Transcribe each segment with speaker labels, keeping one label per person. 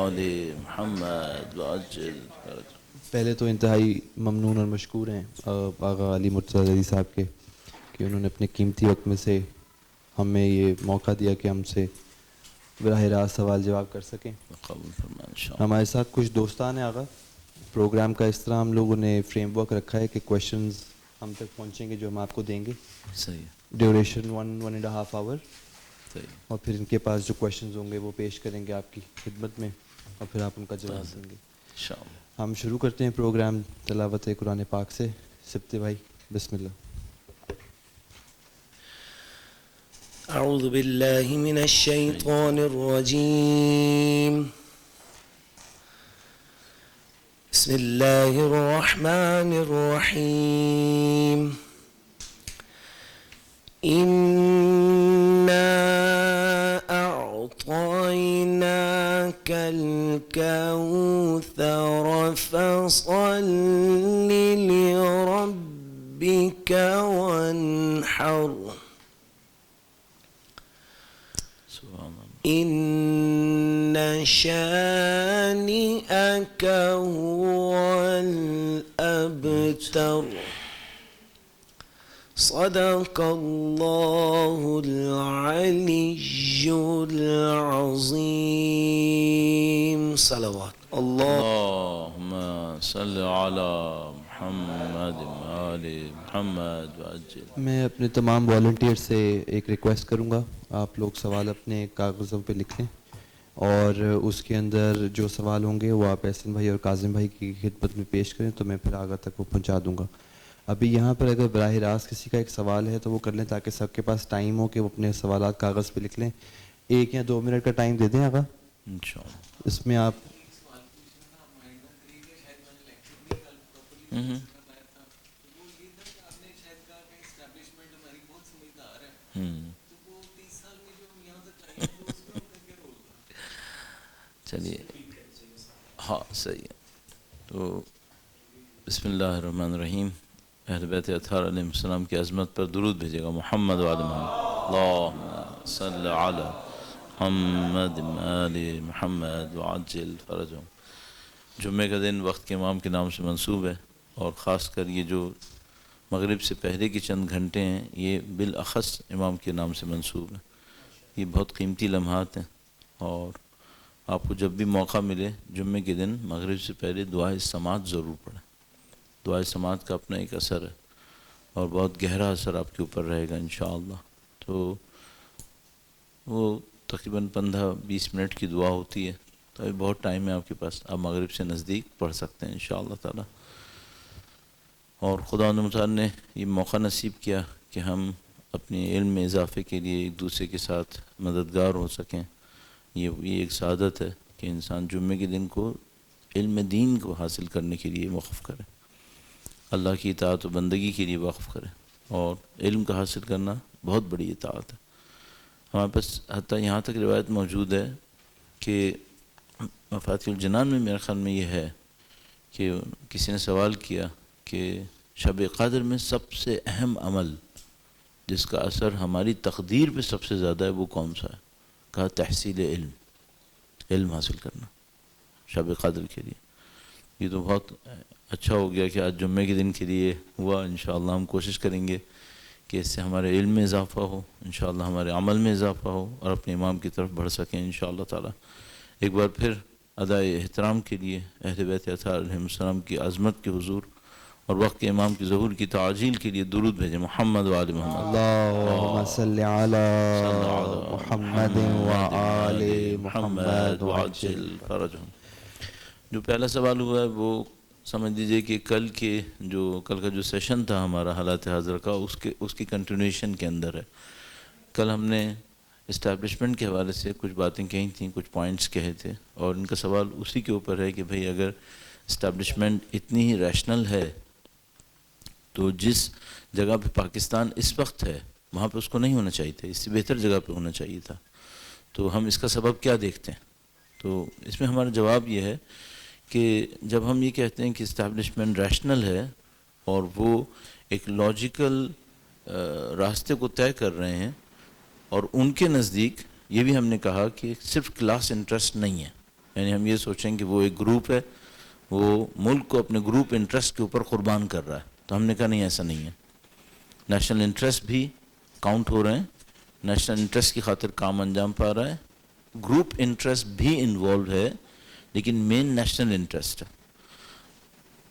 Speaker 1: آل محمد وعجل فرجهم۔
Speaker 2: پہلے تو انتہائی ممنون اور مشکور ہیں آغا علی مرتضیٰ زیدی صاحب کے کہ انہوں نے اپنے قیمتی وقت میں سے ہمیں یہ موقع دیا کہ ہم سے براہ راست سوال جواب کر سکیں۔
Speaker 1: قبول فرمائیں انشاءاللہ۔
Speaker 2: ہمارے ساتھ کچھ دوستان ہیں آغا، پروگرام کا اس طرح ہم لوگوں نے فریم ورک رکھا ہے کہ کویشچنز ہم تک پہنچیں گے جو ہم آپ کو دیں گے،
Speaker 1: صحیح ہے،
Speaker 2: ڈیوریشن 1.5 آور،
Speaker 1: صحیح،
Speaker 2: اور پھر ان کے پاس جو کویشچنز ہوں گے وہ پیش کریں گے آپ کی خدمت میں اور پھر آپ ان کا جواب دیں گے۔
Speaker 1: انشاءاللہ۔
Speaker 2: ہم شروع کرتے ہیں پروگرام تلاوت قرآن پاک سے۔ سبتے بھائی بسم اللہ۔
Speaker 3: أعوذ بالله من الشيطان الرجيم، بسم الله الرحمن الرحيم، إنا أعطيناك الكوثر فصل لربك وانحر، إن شانئك هو الأبتر، صدق الله العلي العظيم، صلوات الله
Speaker 1: اللهم صل على محمد وآل محمد وعجل۔
Speaker 2: میں اپنے تمام والنٹیئر سے ایک ریکویسٹ کروں گا، آپ لوگ سوال اپنے کاغذوں پہ لکھ لیں اور اس کے اندر جو سوال ہوں گے وہ آپ احسن بھائی اور کاظم بھائی کی خدمت میں پیش کریں تو میں پھر آگے تک وہ پہنچا دوں گا۔ ابھی یہاں پر اگر براہ راست کسی کا ایک سوال ہے تو وہ کر لیں تاکہ سب کے پاس ٹائم ہو کہ وہ اپنے سوالات کاغذ پہ لکھ لیں۔ 1 یا 2 منٹ کا ٹائم دے دیں آقا،
Speaker 1: انشاءاللہ۔
Speaker 2: اس میں آپ
Speaker 1: چلیے، ہاں صحیح ہے۔ تو بسم اللہ الرحمن الرحیم، اہل بیت اطہار علیہ السلام کی عظمت پر درود بھیجے گا۔ محمد و آل محمد، اللہم صل علی محمد و آل محمد وعجل فرجهم۔ جمعہ کا دن وقت کے امام کے نام سے منسوب ہے، اور خاص کر یہ جو مغرب سے پہلے کے چند گھنٹے ہیں یہ بالاخص امام کے نام سے منسوب ہے۔ یہ بہت قیمتی لمحات ہیں، اور آپ کو جب بھی موقع ملے جمعے کے دن مغرب سے پہلے دعائے سماعت ضرور پڑھیں۔ دعائے سماعت کا اپنا ایک اثر ہے اور بہت گہرا اثر آپ کے اوپر رہے گا انشاءاللہ۔ تو وہ تقریباً 15-20 منٹ کی دعا ہوتی ہے، تو ابھی بہت ٹائم ہے آپ کے پاس، آپ مغرب سے نزدیک پڑھ سکتے ہیں انشاءاللہ تعالی۔ اور خداوند متعال نے یہ موقع نصیب کیا کہ ہم اپنے علم میں اضافے کے لیے ایک دوسرے کے ساتھ مددگار ہو سکیں۔ یہ ایک سعادت ہے کہ انسان جمعے کے دن کو علم دین کو حاصل کرنے کے لیے وقف کرے، اللہ کی اطاعت و بندگی کے لیے وقف کرے، اور علم کا حاصل کرنا بہت بڑی اطاعت ہے۔ ہمارے پاس حتیٰ یہاں تک روایت موجود ہے کہ مفاتیح الجنان میں میرے خیال میں یہ ہے کہ کسی نے سوال کیا کہ شب قدر میں سب سے اہم عمل جس کا اثر ہماری تقدیر پہ سب سے زیادہ ہے وہ کون سا ہے؟ کہا تحصیل علم حاصل کرنا شب قدر کے لیے۔ یہ تو بہت اچھا ہو گیا کہ آج جمعے کے دن کے لیے ہوا۔ انشاءاللہ ہم کوشش کریں گے کہ اس سے ہمارے علم میں اضافہ ہو، انشاءاللہ ہمارے عمل میں اضافہ ہو، اور اپنے امام کی طرف بڑھ سکیں انشاءاللہ تعالی۔ ایک بار پھر ادائے احترام کے لیے اہل بیت اطہار علیہ السلام کی عظمت کے حضور اور وقت کے امام کی ظہور کی تعجیل کے لیے درود بھیجیں۔ محمد و آل محمد،
Speaker 2: اللہم صل علی محمد و آل محمد وعجل۔
Speaker 1: فرجهم۔ جو پہلا سوال ہوا ہے وہ سمجھ لیجئے کہ کل کا جو سیشن تھا ہمارا حالات حاضرہ کا اس کی کنٹینویشن کے اندر ہے۔ کل ہم نے اسٹیبلشمنٹ کے حوالے سے کچھ باتیں کہی تھیں، کچھ پوائنٹس کہے تھے، اور ان کا سوال اسی کے اوپر ہے کہ بھئی اگر اسٹیبلشمنٹ اتنی ہی ریشنل ہے تو جس جگہ پہ پاکستان اس وقت ہے وہاں پہ اس کو نہیں ہونا چاہیے تھا، اس سے بہتر جگہ پہ ہونا چاہیے تھا۔ تو ہم اس کا سبب کیا دیکھتے ہیں؟ تو اس میں ہمارا جواب یہ ہے کہ جب ہم یہ کہتے ہیں کہ اسٹیبلشمنٹ ریشنل ہے اور وہ ایک لاجیکل راستے کو طے کر رہے ہیں، اور ان کے نزدیک یہ بھی ہم نے کہا کہ صرف کلاس انٹرسٹ نہیں ہے، یعنی ہم یہ سوچیں کہ وہ ایک گروپ ہے، وہ ملک کو اپنے گروپ انٹرسٹ کے اوپر قربان کر رہا ہے، تو ہم نے کہا نہیں، ایسا نہیں ہے. نیشنل انٹرسٹ بھی کاؤنٹ ہو رہے ہیں، نیشنل انٹرسٹ کی خاطر کام انجام پا رہا ہے، گروپ انٹرسٹ بھی انوالو ہے، لیکن مین نیشنل انٹرسٹ ہے.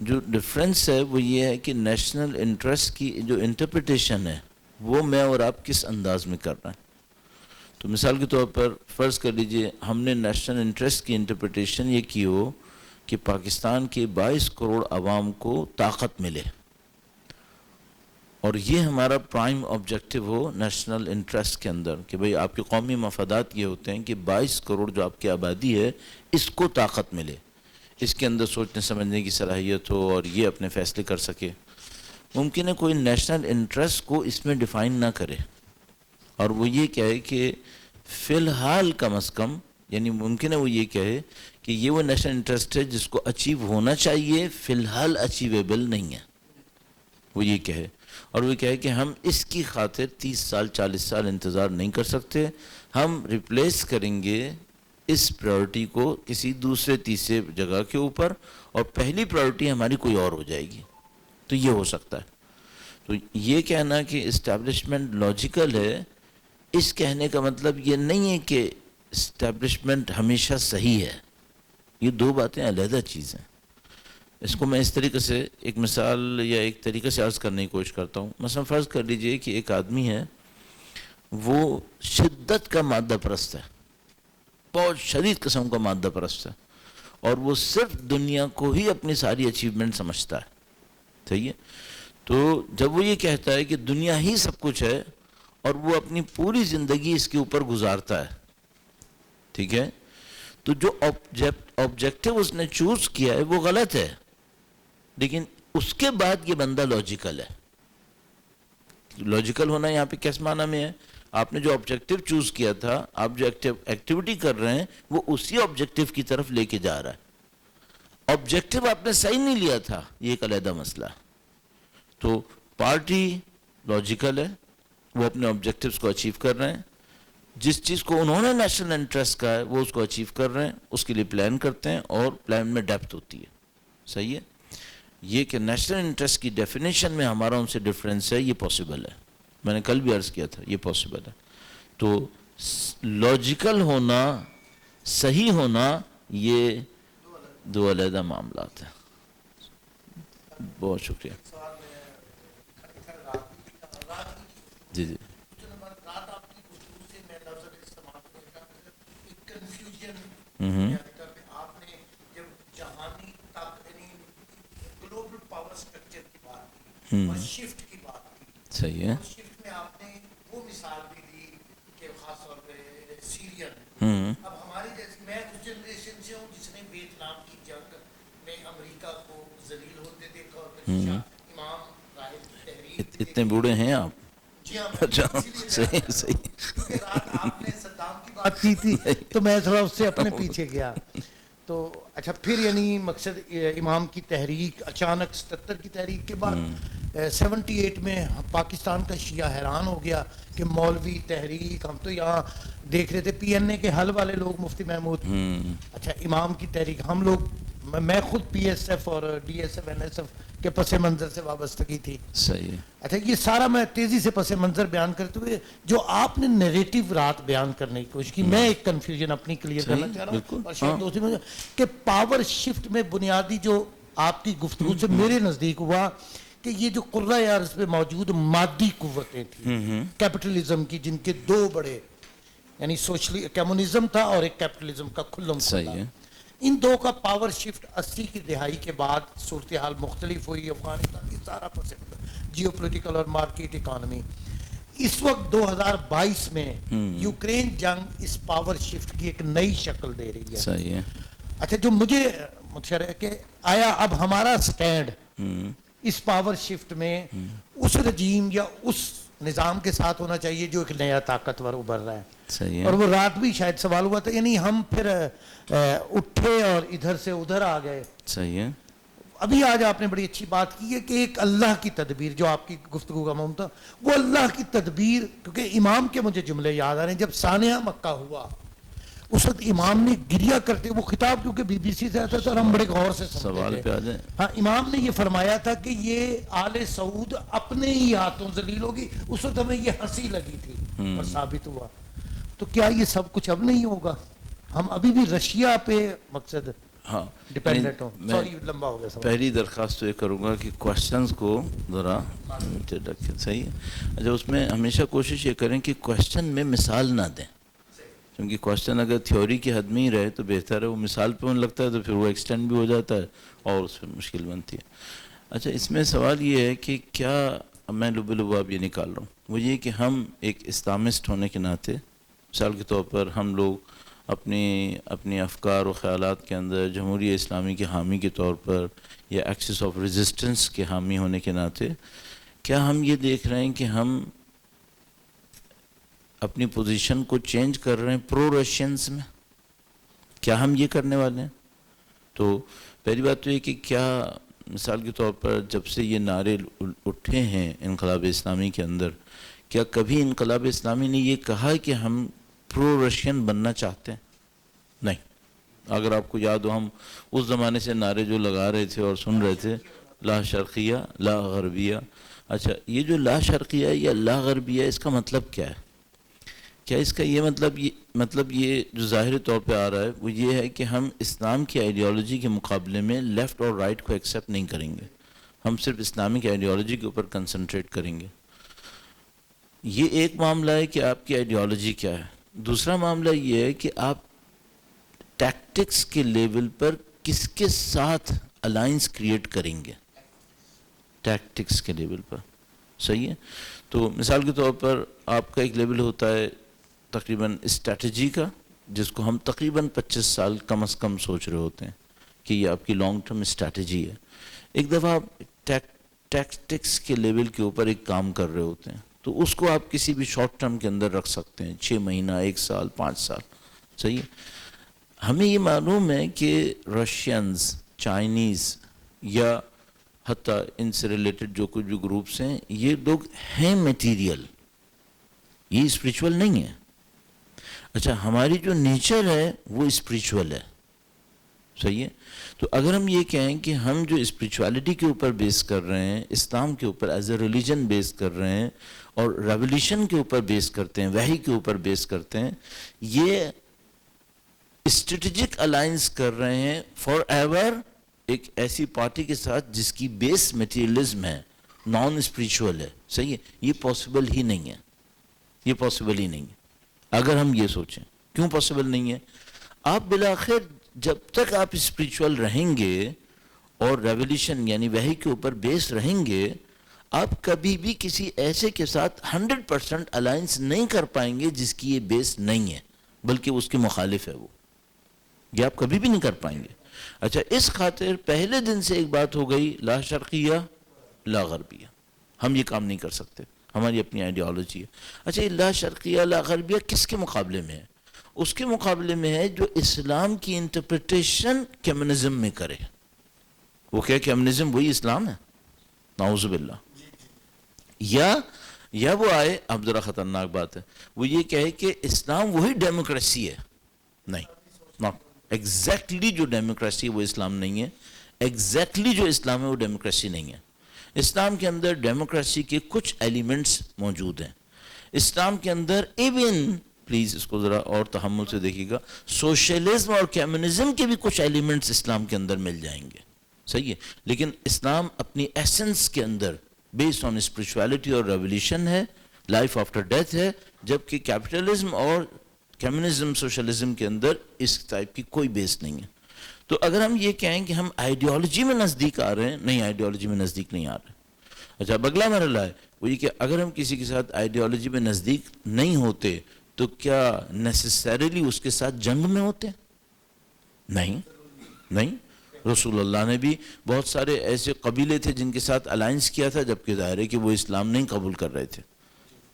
Speaker 1: جو ڈفرینس ہے وہ یہ ہے کہ نیشنل انٹرسٹ کی جو انٹرپریٹیشن ہے وہ میں اور آپ کس انداز میں کر رہے ہیں. تو مثال کے طور پر فرض کر لیجئے ہم نے نیشنل انٹرسٹ کی انٹرپریٹیشن یہ کی ہو کہ پاکستان کے 22 کروڑ عوام کو طاقت ملے، اور یہ ہمارا پرائم آبجیکٹیو ہو نیشنل انٹرسٹ کے اندر کہ بھئی آپ کے قومی مفادات یہ ہوتے ہیں کہ 22 کروڑ جو آپ کی آبادی ہے اس کو طاقت ملے، اس کے اندر سوچنے سمجھنے کی صلاحیت ہو اور یہ اپنے فیصلے کر سکے. ممکن ہے کوئی نیشنل انٹرسٹ کو اس میں ڈیفائن نہ کرے، اور وہ یہ کہے کہ فی الحال کم از کم، یعنی ممکن ہے وہ یہ کہے کہ یہ وہ نیشنل انٹرسٹ ہے جس کو اچیو ہونا چاہیے، فی الحال اچیویبل نہیں ہے، وہ یہ کہے. اور وہ کہے کہ ہم اس کی خاطر 30 سال 40 سال انتظار نہیں کر سکتے، ہم ریپلیس کریں گے اس پرائورٹی کو کسی دوسرے تیسرے جگہ کے اوپر، اور پہلی پرائورٹی ہماری کوئی اور ہو جائے گی. تو یہ ہو سکتا ہے. تو یہ کہنا کہ اسٹیبلشمنٹ لاجیکل ہے، اس کہنے کا مطلب یہ نہیں ہے کہ اسٹیبلشمنٹ ہمیشہ صحیح ہے. یہ دو باتیں علیحدہ چیزیں. اس کو میں اس طریقے سے ایک مثال یا ایک طریقے سے عرض کرنے کی کوشش کرتا ہوں. مثلا فرض کر لیجئے کہ ایک آدمی ہے، وہ شدت کا مادہ پرست ہے، بہت شدید قسم کا مادہ پرست ہے، اور وہ صرف دنیا کو ہی اپنی ساری اچیومنٹ سمجھتا ہے. صحیح ہے؟ تو جب وہ یہ کہتا ہے کہ دنیا ہی سب کچھ ہے اور وہ اپنی پوری زندگی اس کے اوپر گزارتا ہے، ٹھیک ہے، تو جو آبجیکٹیو اس نے چوز کیا ہے وہ غلط ہے، لیکن اس کے بعد یہ بندہ لاجیکل ہے. لاجیکل ہونا یہاں پہ کس معنی میں ہے؟ آپ نے جو آبجیکٹیو چوز کیا تھا، آپ جو ایکٹیویٹی کر رہے ہیں وہ اسی آبجیکٹیو کی طرف لے کے جا رہا ہے. آبجیکٹیو آپ نے صحیح نہیں لیا تھا، یہ ایک علیحدہ مسئلہ ہے. تو پارٹی لاجیکل ہے، وہ اپنے آبجیکٹیوز کو اچیو کر رہے ہیں، جس چیز کو انہوں نے نیشنل انٹرسٹ کا ہے وہ اس کو اچیو کر رہے ہیں، اس کے لیے پلان کرتے ہیں، اور پلان میں ڈیپتھ ہوتی ہے. صحیح ہے؟ یہ کہ نیشنل انٹرسٹ کی ڈیفینیشن میں ہمارا ان سے ڈفرینس ہے، یہ پاسبل ہے. میں نے کل بھی عرض کیا تھا، یہ پاسبل ہے. تو لاجیکل ہونا، صحیح ہونا، یہ دو علیحدہ معاملات ہیں. بہت شکریہ. جی جی
Speaker 4: شفٹ کی بات کی،
Speaker 1: صحیح ہے.
Speaker 4: شفٹ میں آپ نے وہ مثال بھی دی کہ خاص طور پہ سیرین. اب ہماری جیسے میں اس جنریشن سے ہوں جس نے ویتنام کی جنگ میں امریکہ کو ذلیل ہوتے دیکھا، اور امام راہب تحریک.
Speaker 1: اتنے بوڑھے ہیں آپ؟
Speaker 4: جی ہاں،
Speaker 1: صحیح صحیح.
Speaker 4: کیونکہ رات آپ نے صدام کی بات کی تھی تو میں تھوڑا اس سے اپنے پیچھے گیا. تو اچھا، پھر یعنی مقصد امام کی تحریک اچانک 77 کی تحریک کے بعد 78 میں پاکستان کا شیعہ حیران ہو گیا کہ مولوی تحریک. ہم تو یہاں دیکھ رہے تھے پی این اے کے حل والے لوگ، مفتی محمود. اچھا، امام کی تحریک ہم لوگ، میں خود پی ایس ایف اور D S F N S F کے پس منظر سے وابستگی تھی.
Speaker 1: صحیح ہے.
Speaker 4: اچھا، یہ سارا میں تیزی سے پس منظر بیان کرتے ہوئے جو آپ نے نیریٹو رات بیان کرنے کی کوشش کی، میں ایک کنفیوژن اپنی کلیئر کرنا چاہ رہا ہوں، اور شاید دوسری میں کہ پاور شفٹ میں بنیادی جو آپ کی گفتگو سے میرے نزدیک ہوا کہ یہ جو قرۂ ارض پہ موجود مادی قوتیں تھیں کیپٹلزم کی، جن کے دو بڑے، یعنی سوشلی کمیونزم تھا اور ایک کیپٹلزم کا کھلم کھلا، ان دو کا پاور شفٹ 80 کی دہائی کے بعد صورتحال مختلف ہوئی. افغانستان کی سارا پس جیو پولیٹیکل اور مارکیٹ اکانومی. اس وقت 2022 میں یوکرین جنگ اس پاور شفٹ کی ایک نئی شکل دے رہی ہے.
Speaker 1: صحیح ہے.
Speaker 4: اچھا، جو مجھے متشر ہے کہ آیا اب ہمارا سٹینڈ اس پاور شفٹ میں اس رجیم یا اس نظام کے ساتھ ہونا چاہیے جو ایک نیا طاقتور ابھر رہا ہے.
Speaker 1: صحیح.
Speaker 4: اور وہ رات بھی شاید سوال ہوا تھا، یعنی ہم پھر اٹھے اور ادھر سے ادھر آ گئے.
Speaker 1: صحیح ہے.
Speaker 4: ابھی آج آپ نے بڑی اچھی بات کی ہے کہ ایک اللہ کی تدبیر، جو آپ کی گفتگو کا موضوع تھا وہ اللہ کی تدبیر. کیونکہ امام کے مجھے جملے یاد آ رہے ہیں، جب سانحہ مکہ ہوا اس وقت امام نے گریا کرتے، وہ خطاب کیونکہ بی بی سی سے آتا تھا اور ہم بڑے غور سے
Speaker 1: سوال پہ آ جائیں.
Speaker 4: ہاں، امام نے یہ فرمایا تھا کہ یہ آل سعود اپنے ہی ہاتھوں ذلیل ہوگی. اس وقت ہمیں یہ ہنسی لگی تھی اور ثابت ہوا. تو کیا یہ سب کچھ اب نہیں ہوگا؟ ہم ابھی بھی رشیا پہ مقصد
Speaker 1: ہاں
Speaker 4: ڈیپینڈنٹ ہوں.
Speaker 1: میں
Speaker 4: سوری لمبا ہو گیا سوال.
Speaker 1: پہلی درخواست تو یہ کروں گا کہ کوشچنز کو ذرا رکھیں. صحیح ہے. اچھا، اس میں ہمیشہ کوشش یہ کریں کہ کوشچن میں مثال نہ دیں، کیونکہ کوشچن اگر تھیوری کی حد میں ہی رہے تو بہتر ہے. وہ مثال پہ ہونے لگتا ہے تو پھر وہ ایکسٹینڈ بھی ہو جاتا ہے اور اس پہ مشکل بنتی ہے. اچھا، اس میں سوال یہ ہے کہ کیا میں لب اب یہ نکال رہا ہوں، وہ یہ کہ ہم ایک اسلامسٹ ہونے کے ناطے، مثال کے طور پر ہم لوگ اپنی افکار و خیالات کے اندر جمہوریہ اسلامی کے حامی کے طور پر یا ایکسس آف ریزسٹنس کے حامی ہونے کے ناطے، کیا ہم یہ دیکھ رہے ہیں کہ ہم اپنی پوزیشن کو چینج کر رہے ہیں پرو رشینز میں؟ کیا ہم یہ کرنے والے ہیں؟ تو پہلی بات تو یہ کہ کیا مثال کے طور پر جب سے یہ نعرے اٹھے ہیں انقلاب اسلامی کے اندر، کیا کبھی انقلاب اسلامی نے یہ کہا کہ ہم پرو رشین بننا چاہتے ہیں؟ نہیں. اگر آپ کو یاد ہو، ہم اس زمانے سے نعرے جو لگا رہے تھے اور سن رہے تھے، لا شرقیہ لا غربیہ. اچھا، یہ جو لا شرقیہ یا لا غربیہ، اس کا مطلب کیا ہے؟ کیا اس کا یہ مطلب یہ جو ظاہری طور پہ آ رہا ہے وہ یہ ہے کہ ہم اسلام کی آئیڈیالوجی کے مقابلے میں لیفٹ اور رائٹ کو ایکسیپٹ نہیں کریں گے، ہم صرف اسلامک آئیڈیالوجی کے اوپر کنسنٹریٹ کریں گے؟ یہ ایک معاملہ ہے کہ آپ کی آئیڈیالوجی کیا ہے. دوسرا معاملہ یہ ہے کہ آپ ٹیکٹکس کے لیول پر کس کے ساتھ الائنس کریٹ کریں گے، ٹیکٹکس کے لیول پر. صحیح ہے. تو مثال کے طور پر آپ کا ایک لیول ہوتا ہے تقریباً اسٹریٹجی کا، جس کو ہم تقریباً 25 سال کم از کم سوچ رہے ہوتے ہیں کہ یہ آپ کی لانگ ٹرم اسٹریٹجی ہے. ایک دفعہ آپ ٹیکٹکس کے لیول کے اوپر ایک کام کر رہے ہوتے ہیں، تو اس کو آپ کسی بھی شارٹ ٹرم کے اندر رکھ سکتے ہیں، 6 مہینہ، 1 سال، 5 سال. صحیح ہے. ہمیں یہ معلوم ہے کہ رشینز، چائنیز یا حتیٰ ان سے ریلیٹڈ جو کچھ بھی گروپس ہیں، یہ لوگ ہیں میٹیریل، یہ اسپریچول نہیں ہے. اچھا، ہماری جو نیچر ہے وہ اسپریچول ہے. صحیح ہے. تو اگر ہم یہ کہیں کہ ہم جو اسپریچولیٹی کے اوپر بیس کر رہے ہیں، اسلام کے اوپر ایز اے ریلیجن بیس کر رہے ہیں اور ریولیوشن کے اوپر بیس کرتے ہیں، وحی کے اوپر بیس کرتے ہیں، یہ اسٹریٹجک الائنس کر رہے ہیں فار ایور ایک ایسی پارٹی کے ساتھ جس کی بیس میٹیریلزم ہے، نان اسپریچول ہے. صحیح ہے. یہ پاسبل ہی نہیں ہے، یہ پاسبل ہی نہیں ہے. اگر ہم یہ سوچیں کیوں پاسبل نہیں ہے، آپ بالآخر جب تک آپ اسپریچول رہیں گے اور ریولیوشن یعنی وحی کے اوپر بیس رہیں گے، آپ کبھی بھی کسی ایسے کے ساتھ 100% الائنس نہیں کر پائیں گے جس کی یہ بیس نہیں ہے، بلکہ اس کے مخالف ہے. وہ یہ آپ کبھی بھی نہیں کر پائیں گے. اچھا، اس خاطر پہلے دن سے ایک بات ہو گئی، لا شرقیہ لا غربیہ. ہم یہ کام نہیں کر سکتے، ہماری اپنی آئیڈیالوجی ہے. اچھا، یہ لا شرقیہ لا غربیہ کس کے مقابلے میں ہے؟ اس کے مقابلے میں ہے جو اسلام کی انٹرپریٹیشن کمیونزم میں کرے. وہ کیا کمیونزم وہی اسلام ہے؟ نعوذ باللہ. یا وہ آئے، اب ذرا خطرناک بات ہے، وہ یہ کہے کہ اسلام وہی ڈیموکریسی ہے. نہیں، ایگزیکٹلی جو ڈیموکریسی ہے وہ اسلام نہیں ہے. ایگزیکٹلی جو اسلام ہے وہ ڈیموکریسی نہیں ہے. اسلام کے اندر ڈیموکریسی کے کچھ ایلیمنٹس موجود ہیں. اسلام کے اندر ایون، پلیز اس کو ذرا اور تحمل سے دیکھیے گا، سوشلزم اور کمیونزم کے بھی کچھ ایلیمنٹس اسلام کے اندر مل جائیں گے. صحیح ہے. لیکن اسلام اپنی ایسنس کے اندر بیسڈ آن اسپریچولیٹی اور ریولیوشن ہے، لائف آفٹر ڈیتھ ہے، جبکہ کیپٹلزم اور کمیونزم، سوشلزم کے اندر اس ٹائپ کی کوئی بیس نہیں ہے. تو اگر ہم یہ کہیں کہ ہم آئیڈیالوجی میں نزدیک آ رہے ہیں، نہیں، آئیڈیالوجی میں نزدیک نہیں آ رہے. اچھا، اب اگلا مرحلہ ہے وہ یہ کہ اگر ہم کسی کے ساتھ آئیڈیالوجی میں نزدیک نہیں ہوتے تو کیا نیسیسریلی اس کے ساتھ جنگ میں ہوتے؟ نہیں. رسول اللہ نے بھی بہت سارے ایسے قبیلے تھے جن کے ساتھ الائنس کیا تھا، جبکہ ظاہر ہے کہ وہ اسلام نہیں قبول کر رہے تھے.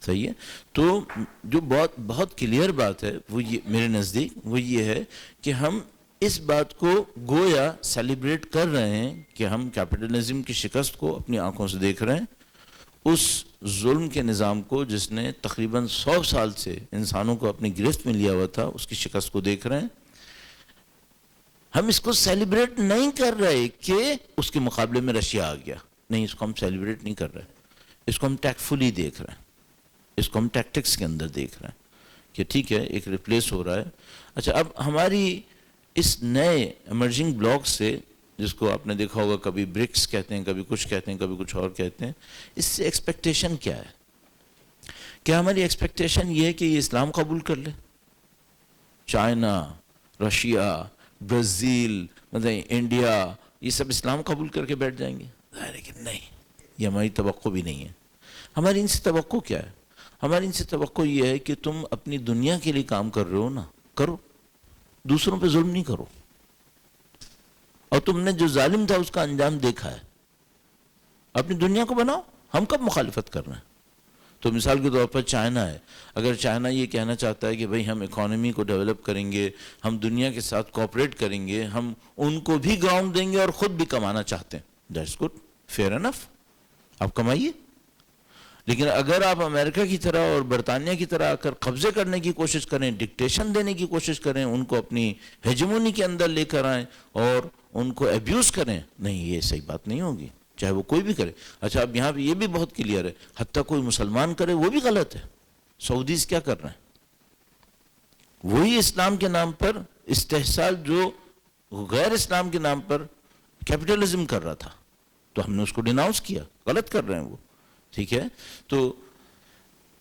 Speaker 1: صحیح ہے. تو جو بہت کلیئر بات ہے وہ یہ میرے نزدیک وہ یہ ہے کہ ہم اس بات کو گویا سیلیبریٹ کر رہے ہیں کہ ہم کیپٹلزم کی شکست کو اپنی آنکھوں سے دیکھ رہے ہیں اس ظلم کے نظام کو جس نے تقریباً 100 سال سے انسانوں کو اپنی گرفت میں لیا ہوا تھا، اس کی شکست کو دیکھ رہے ہیں. ہم اس کو سیلیبریٹ نہیں کر رہے کہ اس کے مقابلے میں رشیا آ گیا، نہیں، اس کو ہم سیلیبریٹ نہیں کر رہے، اس کو ہم ٹیکفلی دیکھ رہے ہیں، اس کو ہم ٹیکٹکس کے اندر دیکھ رہے ہیں کہ ٹھیک ہے ایک ریپلیس ہو رہا ہے. اچھا، اب ہماری اس نئے ایمرجنگ بلاک سے، جس کو آپ نے دیکھا ہوگا کبھی برکس کہتے ہیں، کبھی کچھ کہتے ہیں، کبھی کچھ اور کہتے ہیں، اس سے ایکسپیکٹیشن کیا ہے؟ کیا ہماری ایکسپیکٹیشن یہ ہے کہ یہ اسلام قبول کر لے؟ چائنا، رشیا، برازیل، مطلب انڈیا، یہ سب اسلام قبول کر کے بیٹھ جائیں گے؟ ظاہر ہے کہ نہیں، یہ ہماری توقع بھی نہیں ہے. ہماری ان سے توقع کیا ہے؟ ہماری ان سے توقع یہ ہے کہ تم اپنی دنیا کے لیے کام کر رہے ہو نا، کرو، دوسروں پہ ظلم نہیں کرو. اور تم نے جو ظالم تھا اس کا انجام دیکھا ہے، اپنی دنیا کو بناؤ. ہم کب مخالفت کر رہے ہیں؟ تو مثال کے طور پر چائنا ہے، اگر چائنا یہ کہنا چاہتا ہے کہ بھئی ہم اکانومی کو ڈیولپ کریں گے، ہم دنیا کے ساتھ کوآپریٹ کریں گے، ہم ان کو بھی گراؤنڈ دیں گے اور خود بھی کمانا چاہتے ہیں، دیٹس گڈ، فیئر انف، آپ کمائیے. لیکن اگر آپ امریکہ کی طرح اور برطانیہ کی طرح آ کر قبضے کرنے کی کوشش کریں، ڈکٹیشن دینے کی کوشش کریں، ان کو اپنی ہیجمونی کے اندر لے کر آئیں اور ان کو ایبیوز کریں، نہیں، یہ صحیح بات نہیں ہوگی، چاہے وہ کوئی بھی کرے. اچھا، اب یہاں پہ یہ بھی بہت کلیئر ہے، حتیٰ کوئی مسلمان کرے وہ بھی غلط ہے. سعودیز کیا کر رہے ہیں؟ وہی اسلام کے نام پر استحصال جو غیر اسلام کے نام پر کیپٹلزم کر رہا تھا، تو ہم نے اس کو ڈیناؤنس کیا، غلط کر رہے ہیں وہ. ٹھیک ہے، تو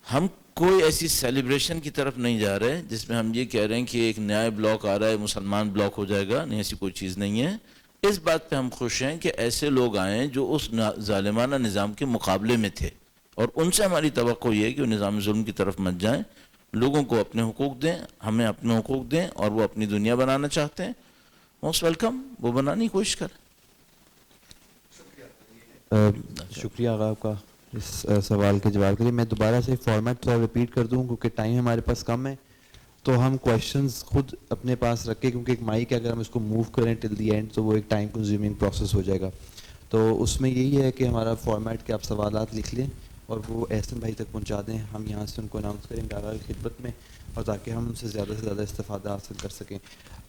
Speaker 1: ہم کوئی ایسی سیلیبریشن کی طرف نہیں جا رہے جس میں ہم یہ کہہ رہے ہیں کہ ایک نیا بلاک آ رہا ہے، مسلمان بلاک ہو جائے گا، نہیں، ایسی کوئی چیز نہیں ہے. اس بات پہ ہم خوش ہیں کہ ایسے لوگ آئیں جو اس ظالمانہ نظام کے مقابلے میں تھے، اور ان سے ہماری توقع یہ ہے کہ وہ نظام ظلم کی طرف مت جائیں، لوگوں کو اپنے حقوق دیں، ہمیں اپنے حقوق دیں، اور وہ اپنی دنیا بنانا چاہتے ہیں، موسٹ ویلکم، وہ بنانے کی کوشش کریں.
Speaker 2: شکریہ آغا آپ کا اس سوال کے جواب کے لیے. میں دوبارہ سے فارمیٹ تھوڑا ریپیٹ کر دوں کیونکہ ٹائم ہمارے پاس کم ہے، تو ہم کویشچنز خود اپنے پاس رکھیں، کیونکہ ایک مائک اگر ہم اس کو موو کریں ٹل دی اینڈ تو وہ ایک ٹائم کنزیومنگ پروسیس ہو جائے گا. تو اس میں یہی ہے کہ ہمارا فارمیٹ کے آپ سوالات لکھ لیں اور وہ احسن بھائی تک پہنچا دیں، ہم یہاں سے ان کو اناؤنس کریں گے آغا کی خدمت میں، اور تاکہ ہم ان سے زیادہ سے زیادہ استفادہ حاصل کر سکیں.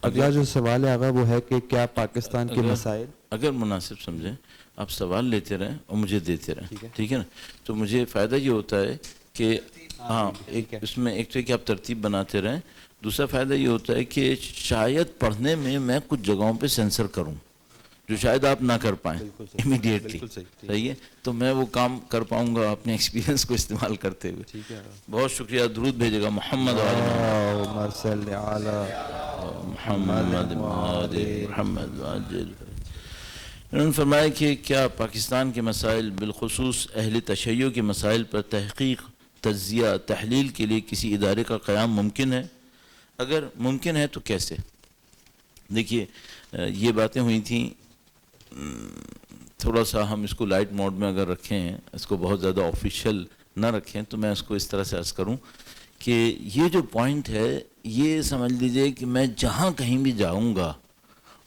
Speaker 2: اگلا جو سوال ہے آغا وہ ہے کہ کیا پاکستان کے مسائل،
Speaker 1: اگر مناسب سمجھیں آپ سوال لیتے رہیں اور مجھے دیتے رہیں، ٹھیک ہے نا، تو مجھے فائدہ یہ ہوتا ہے کہ ہاں، ایک اس میں ایک تو کہ آپ ترتیب بناتے رہیں، دوسرا فائدہ یہ ہوتا ہے کہ شاید پڑھنے میں کچھ جگہوں پہ سینسر کروں جو شاید آپ نہ کر پائیں امیڈیٹلی، صحیح ہے، تو میں وہ کام کر پاؤں گا اپنے ایکسپیرینس کو استعمال کرتے ہوئے. بہت شکریہ. درود بھیجے گا محمد انہوں نے فرمایا کہ کیا پاکستان کے مسائل بالخصوص اہل تشیع کے مسائل پر تحقیق، تجزیہ، تحلیل کے لیے کسی ادارے کا قیام ممکن ہے؟ اگر ممکن ہے تو کیسے؟ دیکھیے، یہ باتیں ہوئی تھیں، تھوڑا سا ہم اس کو لائٹ موڈ میں اگر رکھیں، اس کو بہت زیادہ آفیشیل نہ رکھیں، تو میں اس کو اس طرح سے عرض کروں کہ یہ جو پوائنٹ ہے، یہ سمجھ لیجئے کہ میں جہاں کہیں بھی جاؤں گا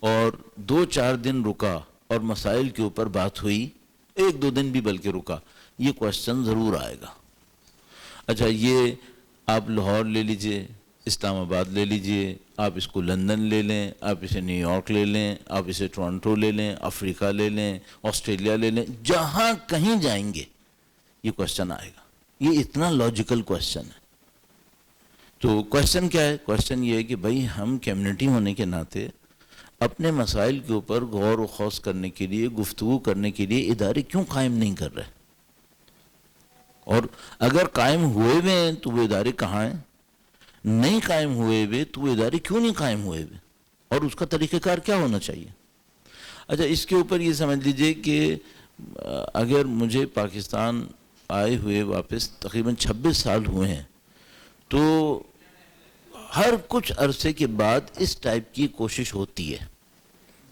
Speaker 1: اور 2-4 دن رکا اور مسائل کے اوپر بات ہوئی، 1-2 دن بھی بلکہ رکا، یہ کوشچن ضرور آئے گا. اچھا، یہ آپ لاہور لے لیجئے، اسلام آباد لے لیجئے، آپ اس کو لندن لے لیں، آپ اسے نیو یارک لے لیں، آپ اسے ٹورنٹو لے لیں، افریقہ لے لیں، آسٹریلیا لے لیں، جہاں کہیں جائیں گے یہ کوشچن آئے گا. یہ اتنا لاجیکل کوشچن ہے. تو کوشچن کیا ہے؟ کوشچن یہ ہے کہ بھائی ہم کمیونٹی ہونے کے ناطے اپنے مسائل کے اوپر غور و خوض کرنے کے لیے، گفتگو کرنے کے لیے ادارے کیوں قائم نہیں کر رہے؟ اور اگر قائم ہوئے ہوئے ہیں تو وہ ادارے کہاں ہیں؟ نہیں قائم ہوئے ہوئے تو وہ ادارے کیوں نہیں قائم ہوئے ہوئے؟ اور اس کا طریقہ کار کیا ہونا چاہیے؟ اچھا، اس کے اوپر یہ سمجھ لیجئے کہ اگر مجھے پاکستان آئے ہوئے واپس تقریباً 26 سال ہوئے ہیں، تو ہر کچھ عرصے کے بعد اس ٹائپ کی کوشش ہوتی ہے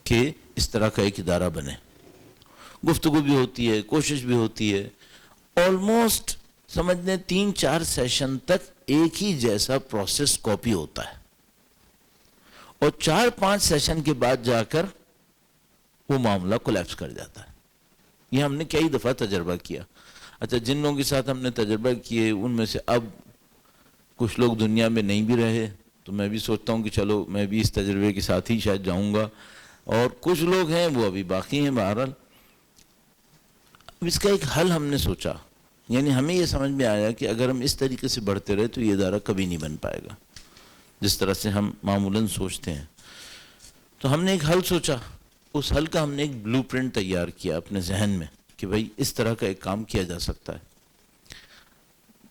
Speaker 1: کہ اس طرح کا ایک ادارہ بنے. گفتگو بھی ہوتی ہے، کوشش بھی ہوتی ہے. آلموسٹ سمجھ لیں 3-4 سیشن تک ایک ہی جیسا پروسیس کاپی ہوتا ہے، اور 4-5 سیشن کے بعد جا کر وہ معاملہ کولیپس کر جاتا ہے. یہ ہم نے کئی دفعہ تجربہ کیا. اچھا جن لوگوں کے ساتھ ہم نے تجربہ کیے ان میں سے اب کچھ لوگ دنیا میں نہیں بھی رہے، تو میں بھی سوچتا ہوں کہ چلو میں بھی اس تجربے کے ساتھ ہی شاید جاؤں گا، اور کچھ لوگ ہیں وہ ابھی باقی ہیں بہرحال۔ اب اس کا ایک حل ہم نے سوچا، یعنی ہمیں یہ سمجھ میں آیا کہ اگر ہم اس طریقے سے بڑھتے رہے تو یہ ادارہ کبھی نہیں بن پائے گا جس طرح سے ہم معمولاً سوچتے ہیں۔ تو ہم نے ایک حل سوچا، اس حل کا ہم نے ایک بلو پرنٹ تیار کیا اپنے ذہن میں کہ بھائی اس طرح کا ایک کام کیا جا سکتا ہے۔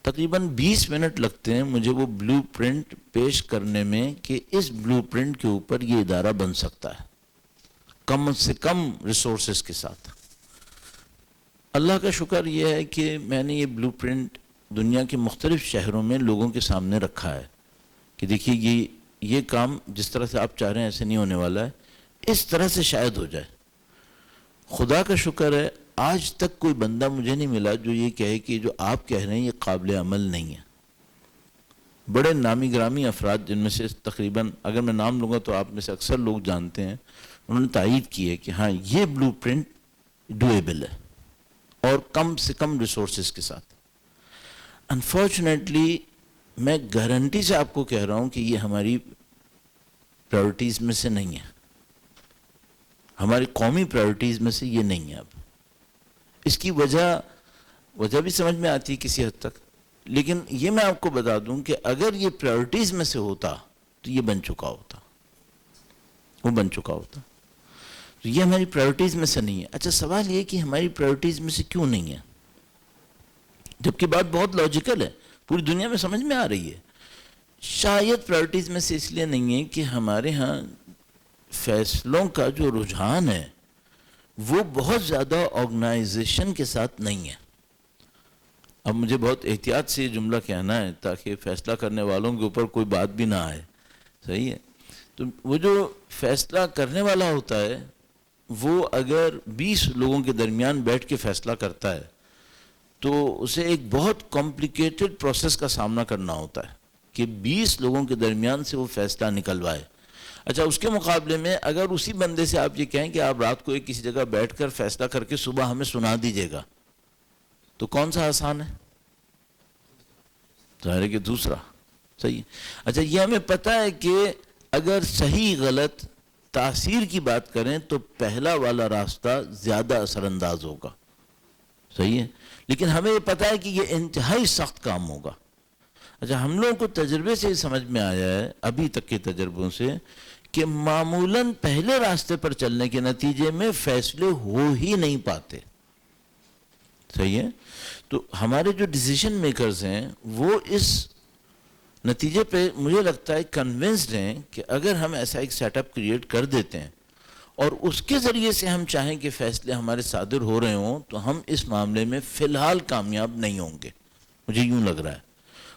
Speaker 1: تقریباً 20 منٹ لگتے ہیں مجھے وہ بلو پرنٹ پیش کرنے میں کہ اس بلو پرنٹ کے اوپر یہ ادارہ بن سکتا ہے کم سے کم ریسورسز کے ساتھ۔ اللہ کا شکر یہ ہے کہ میں نے یہ بلو پرنٹ دنیا کے مختلف شہروں میں لوگوں کے سامنے رکھا ہے کہ دیکھیے یہ کام جس طرح سے آپ چاہ رہے ہیں ایسے نہیں ہونے والا ہے، اس طرح سے شاید ہو جائے۔ خدا کا شکر ہے آج تک کوئی بندہ مجھے نہیں ملا جو یہ کہے کہ جو آپ کہہ رہے ہیں یہ قابل عمل نہیں ہے۔ بڑے نامی گرامی افراد جن میں سے تقریباً اگر میں نام لوں گا تو آپ میں سے اکثر لوگ جانتے ہیں، انہوں نے تائید کی ہے کہ ہاں یہ بلو پرنٹ ڈویبل ہے اور کم سے کم ریسورسز کے ساتھ۔ انفارچونیٹلی میں گارنٹی سے آپ کو کہہ رہا ہوں کہ یہ ہماری پرائورٹیز میں سے نہیں ہے، ہماری قومی پرائورٹیز میں سے یہ نہیں ہے۔ اب اس کی وجہ بھی سمجھ میں آتی ہے کسی حد تک، لیکن یہ میں آپ کو بتا دوں کہ اگر یہ پرائورٹیز میں سے ہوتا تو یہ بن چکا ہوتا، وہ بن چکا ہوتا۔ تو یہ ہماری پرائورٹیز میں سے نہیں ہے۔ اچھا سوال یہ کہ ہماری پرائورٹیز میں سے کیوں نہیں ہے، جبکہ بات بہت لاجیکل ہے، پوری دنیا میں سمجھ میں آ رہی ہے۔ شاید پرائورٹیز میں سے اس لیے نہیں ہے کہ ہمارے ہاں فیصلوں کا جو رجحان ہے وہ بہت زیادہ آرگنائزیشن کے ساتھ نہیں ہے۔ اب مجھے بہت احتیاط سے یہ جملہ کہنا ہے تاکہ فیصلہ کرنے والوں کے اوپر کوئی بات بھی نہ آئے، صحیح ہے؟ تو وہ جو فیصلہ کرنے والا ہوتا ہے وہ اگر 20 لوگوں کے درمیان بیٹھ کے فیصلہ کرتا ہے تو اسے ایک بہت کمپلیکیٹڈ پروسیس کا سامنا کرنا ہوتا ہے کہ 20 لوگوں کے درمیان سے وہ فیصلہ نکلوائے۔ اچھا اس کے مقابلے میں اگر اسی بندے سے آپ یہ کہیں کہ آپ رات کو ایک کسی جگہ بیٹھ کر فیصلہ کر کے صبح ہمیں سنا دیجیے گا، تو کون سا آسان ہے؟ ظاہر ہے کہ دوسرا، صحیح ہے۔ اچھا یہ ہمیں پتہ ہے کہ اگر صحیح غلط تاثیر کی بات کریں تو پہلا والا راستہ زیادہ اثر انداز ہوگا، صحیح ہے، لیکن ہمیں یہ پتہ ہے کہ یہ انتہائی سخت کام ہوگا۔ اچھا ہم لوگوں کو تجربے سے سمجھ میں آیا ہے، ابھی تک کے تجربوں سے، کہ معمولاً پہلے راستے پر چلنے کے نتیجے میں فیصلے ہو ہی نہیں پاتے، صحیح ہے۔ تو ہمارے جو ڈیسیژن میکرز ہیں وہ اس نتیجے پہ مجھے لگتا ہے کنونسڈ ہیں کہ اگر ہم ایسا ایک سیٹ اپ کریٹ کر دیتے ہیں اور اس کے ذریعے سے ہم چاہیں کہ فیصلے ہمارے صادر ہو رہے ہوں تو ہم اس معاملے میں فی الحال کامیاب نہیں ہوں گے، مجھے یوں لگ رہا ہے،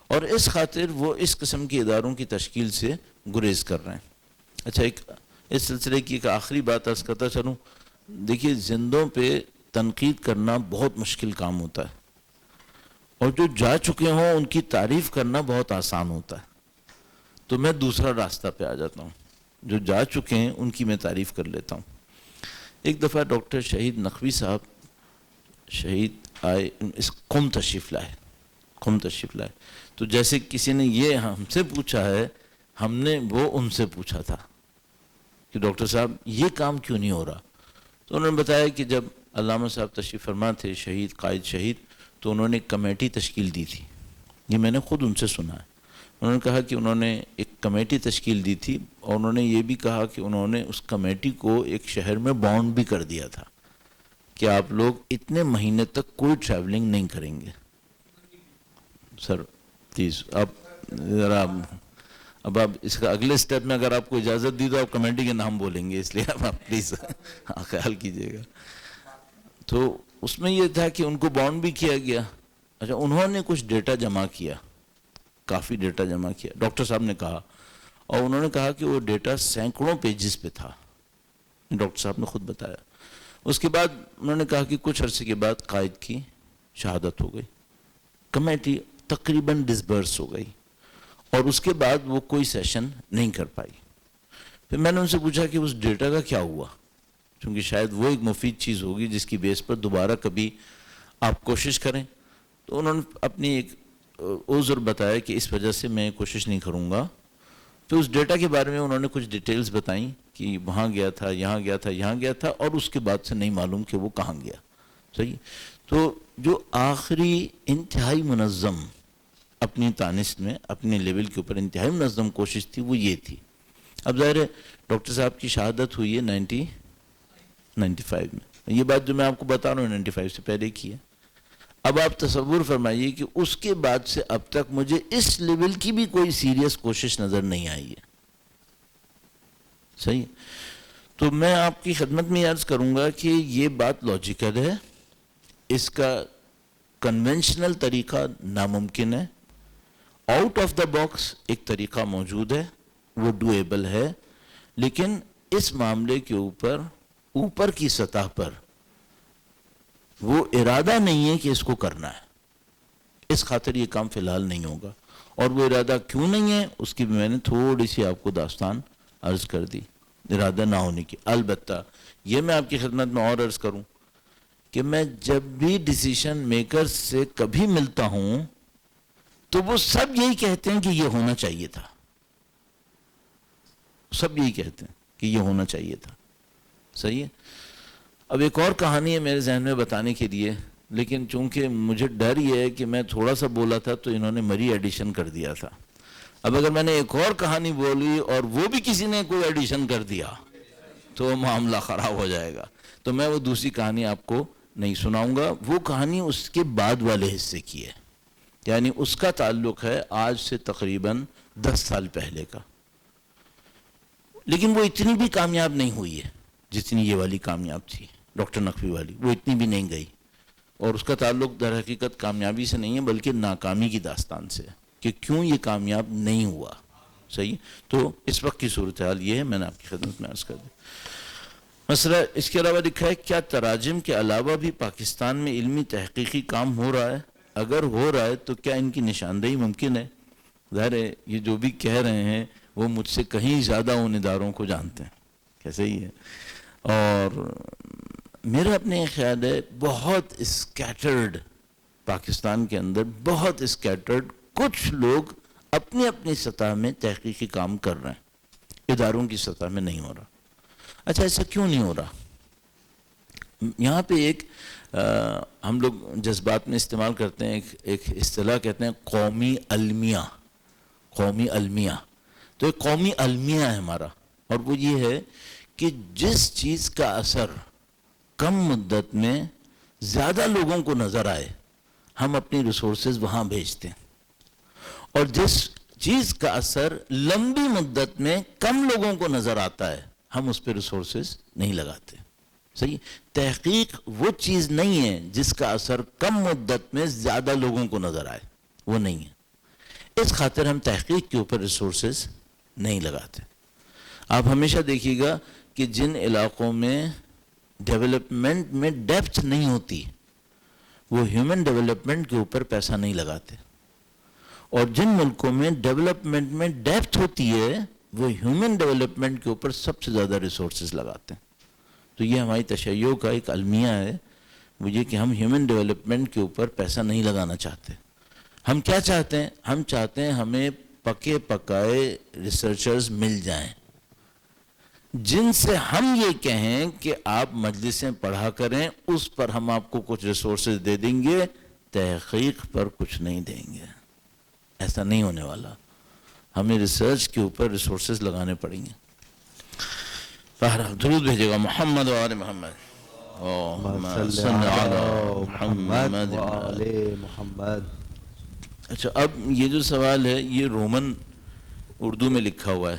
Speaker 1: اور اس خاطر وہ اس قسم کے اداروں کی تشکیل سے گریز کر رہے ہیں۔ اچھا ایک اس سلسلے کی ایک آخری بات عرض کرتا چلوں، دیکھیے زندوں پہ تنقید کرنا بہت مشکل کام ہوتا ہے، اور جو جا چکے ہوں ان کی تعریف کرنا بہت آسان ہوتا ہے، تو میں دوسرا راستہ پہ آ جاتا ہوں، جو جا چکے ہیں ان کی میں تعریف کر لیتا ہوں۔ ایک دفعہ ڈاکٹر شہید نقوی صاحب شہید آئے، اس قم تشریف لائے، تو جیسے کسی نے یہ ہم سے پوچھا ہے، ہم نے وہ ان سے پوچھا تھا کہ ڈاکٹر صاحب یہ کام کیوں نہیں ہو رہا؟ تو انہوں نے بتایا کہ جب علامہ صاحب تشریف فرما تھے، شہید قائد شہید، تو انہوں نے ایک کمیٹی تشکیل دی تھی، یہ میں نے خود ان سے سنا ہے۔ انہوں نے کہا کہ انہوں نے ایک کمیٹی تشکیل دی تھی، اور انہوں نے یہ بھی کہا کہ انہوں نے اس کمیٹی کو ایک شہر میں بانڈ بھی کر دیا تھا کہ آپ لوگ اتنے مہینے تک کوئی ٹریولنگ نہیں کریں گے۔ سر پلیز اب آپ اس کا اگلے سٹیپ میں اگر آپ کو اجازت دی تو آپ کمیٹی کے نام بولیں گے، اس لیے آپ پلیز خیال کیجیے گا۔ تو اس میں یہ تھا کہ ان کو بانڈ بھی کیا گیا۔ اچھا انہوں نے کچھ ڈیٹا جمع کیا، کافی ڈیٹا جمع کیا، ڈاکٹر صاحب نے کہا، اور انہوں نے کہا کہ وہ ڈیٹا سینکڑوں پیجز پہ تھا، ڈاکٹر صاحب نے خود بتایا۔ اس کے بعد انہوں نے کہا کہ کچھ عرصے کے بعد قائد کی شہادت ہو گئی، کمیٹی تقریباً ڈسبرس ہو گئی، اور اس کے بعد وہ کوئی سیشن نہیں کر پائی۔ پھر میں نے ان سے پوچھا کہ اس ڈیٹا کا کیا ہوا، کیونکہ شاید وہ ایک مفید چیز ہوگی جس کی بیس پر دوبارہ کبھی آپ کوشش کریں۔ تو انہوں نے اپنی ایک عذر بتایا کہ اس وجہ سے میں کوشش نہیں کروں گا. تو اس ڈیٹا کے بارے میں انہوں نے کچھ ڈیٹیلز بتائیں کہ وہاں گیا تھا، یہاں گیا تھا، یہاں گیا تھا، اور اس کے بعد سے نہیں معلوم کہ وہ کہاں گیا. صحیح. تو جو آخری انتہائی منظم اپنی تانست میں اپنے لیول کے اوپر انتہائی منظم کوشش تھی وہ یہ تھی. اب ظاہر ہے ڈاکٹر صاحب کی شہادت ہوئی ہے 95 میں. یہ بات جو میں آپ کو بتا رہا ہوں 95 سے پہلے کی ہے. اب آپ تصور فرمائیے کہ اس کے بعد سے اب تک مجھے اس لیول کی بھی کوئی سیریس کوشش نظر نہیں آئی ہے. صحیح. تو میں آپ کی خدمت میں عرض کروں گا کہ یہ بات لاجیکل ہے، اس کا کنونشنل طریقہ ناممکن ہے. آؤٹ آف دا باکس ایک طریقہ موجود ہے، وہ ڈویبل ہے، لیکن اس معاملے کے اوپر کی سطح پر وہ ارادہ نہیں ہے کہ اس کو کرنا ہے. اس خاطر یہ کام فی الحال نہیں ہوگا. اور وہ ارادہ کیوں نہیں ہے اس کی بھی میں نے تھوڑی سی آپ کو داستان عرض کر دی، ارادہ نہ ہونے کی. البتہ یہ میں آپ کی خدمت میں اور عرض کروں کہ میں جب بھی ڈیسیشن میکر سے کبھی ملتا ہوں تو وہ سب یہی کہتے ہیں کہ یہ ہونا چاہیے تھا. سب یہی کہتے ہیں کہ یہ ہونا چاہیے تھا. صحیح ہے. اب ایک اور کہانی ہے میرے ذہن میں بتانے کے لیے، لیکن چونکہ مجھے ڈر یہ ہے کہ میں تھوڑا سا بولا تھا تو انہوں نے مری ایڈیشن کر دیا تھا. اب اگر میں نے ایک اور کہانی بولی اور وہ بھی کسی نے کوئی ایڈیشن کر دیا تو معاملہ خراب ہو جائے گا. تو میں وہ دوسری کہانی آپ کو نہیں سناؤں گا. وہ کہانی اس کے بعد والے حصے کی ہے، یعنی اس کا تعلق ہے آج سے تقریباً 10 سال پہلے کا. لیکن وہ اتنی بھی کامیاب نہیں ہوئی ہے جتنی یہ والی کامیاب تھی ڈاکٹر نقوی والی. وہ اتنی بھی نہیں گئی، اور اس کا تعلق در حقیقت کامیابی سے نہیں ہے بلکہ ناکامی کی داستان سے کہ کیوں یہ کامیاب نہیں ہوا. صحیح. تو اس وقت کی صورتحال یہ ہے، میں نے آپ کی خدمت میں عرض کر دی. مسئلہ اس کے علاوہ لکھا ہے کیا تراجم کے علاوہ بھی پاکستان میں علمی تحقیقی کام ہو رہا ہے؟ اگر ہو رہا ہے تو کیا ان کی نشاندہی ممکن ہے؟ ظاہر ہے یہ جو بھی کہہ رہے ہیں وہ مجھ سے کہیں زیادہ ان اداروں کو جانتے ہیں. کیسے ہی ہے. اور میرا اپنے خیال ہے بہت اسکیٹرڈ پاکستان کے اندر بہت اسکیٹرڈ کچھ لوگ اپنی اپنی سطح میں تحقیقی کام کر رہے ہیں، اداروں کی سطح میں نہیں ہو رہا. اچھا ایسا کیوں نہیں ہو رہا؟ یہاں پہ ایک ہم لوگ جذبات میں استعمال کرتے ہیں ایک اصطلاح کہتے ہیں قومی المیہ. قومی المیہ. تو ایک قومی المیہ ہے ہمارا، اور وہ یہ ہے کہ جس چیز کا اثر کم مدت میں زیادہ لوگوں کو نظر آئے ہم اپنی ریسورسز وہاں بھیجتے ہیں، اور جس چیز کا اثر لمبی مدت میں کم لوگوں کو نظر آتا ہے ہم اس پہ ریسورسز نہیں لگاتے. صحیح. تحقیق وہ چیز نہیں ہے جس کا اثر کم مدت میں زیادہ لوگوں کو نظر آئے، وہ نہیں ہے. اس خاطر ہم تحقیق کے اوپر ریسورسز نہیں لگاتے. آپ ہمیشہ دیکھیے گا کہ جن علاقوں میں ڈیولپمنٹ میں ڈیپتھ نہیں ہوتی وہ ہیومن ڈیولپمنٹ کے اوپر پیسہ نہیں لگاتے، اور جن ملکوں میں ڈیولپمنٹ میں ڈیپتھ ہوتی ہے وہ ہیومن ڈیولپمنٹ کے اوپر سب سے زیادہ ریسورسز لگاتے ہیں. تو یہ ہماری تشیع کا ایک المیہ ہے، وہ یہ کہ ہم ہیومن ڈیولپمنٹ کے اوپر پیسہ نہیں لگانا چاہتے. ہم کیا چاہتے ہیں؟ ہم چاہتے ہیں ہمیں پکے پکائے ریسرچرز مل جائیں جن سے ہم یہ کہیں کہ آپ مجلسیں پڑھا کریں، اس پر ہم آپ کو کچھ ریسورسز دے دیں گے، تحقیق پر کچھ نہیں دیں گے. ایسا نہیں ہونے والا. ہمیں ریسرچ کے اوپر ریسورسز لگانے پڑیں گے. درود بھیجے گا محمد و آل محمد.
Speaker 2: محمد.
Speaker 1: اچھا اب یہ جو سوال ہے یہ رومن اردو میں لکھا ہوا ہے.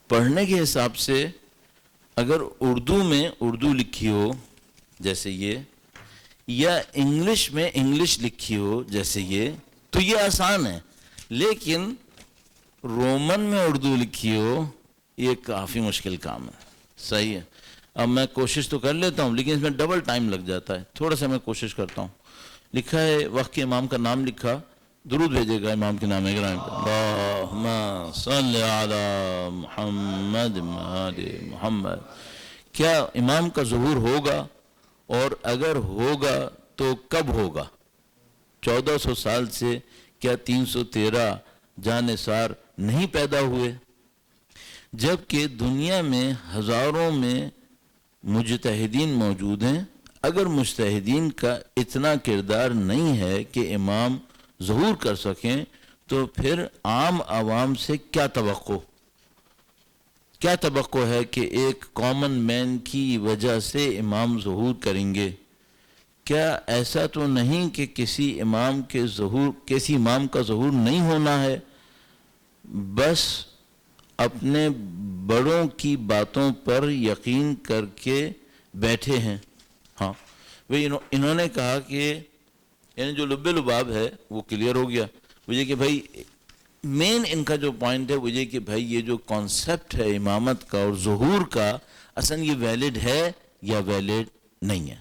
Speaker 1: پڑھنے کے حساب سے اگر اردو میں اردو لکھی ہو جیسے یہ، یا انگلش میں انگلش لکھی ہو جیسے یہ، تو یہ آسان ہے. لیکن رومن میں اردو لکھی ہو یہ کافی مشکل کام ہے. صحیح ہے. اب میں کوشش تو کر لیتا ہوں لیکن اس میں ڈبل ٹائم لگ جاتا ہے. تھوڑا سا میں کوشش کرتا ہوں. لکھا ہے وقت کے امام کا نام لکھا، درود بھیجے گا امام کے نام اکرام پہ. اللہم صلی علی محمد آل محمد. کیا امام کا ظہور ہوگا، اور اگر ہوگا تو کب ہوگا؟ 1400 سال سے کیا 313 جانثار نہیں پیدا ہوئے؟ جبکہ دنیا میں ہزاروں میں مجتہدین موجود ہیں. اگر مجتہدین کا اتنا کردار نہیں ہے کہ امام ظہور کر سکیں تو پھر عام عوام سے کیا توقع ہے کہ ایک کامن مین کی وجہ سے امام ظہور کریں گے؟ کیا ایسا تو نہیں کہ کسی امام کا ظہور نہیں ہونا ہے، بس اپنے بڑوں کی باتوں پر یقین کر کے بیٹھے ہیں؟ ہاں بھئی انہوں نے کہا کہ یعنی جو لب لباب ہے وہ کلیئر ہو گیا. وہ یہ کہ بھائی مین ان کا جو پوائنٹ ہے وہ یہ کہ بھائی یہ جو کانسیپٹ ہے امامت کا اور ظہور کا اصلا یہ ویلڈ ہے یا ویلڈ نہیں ہے.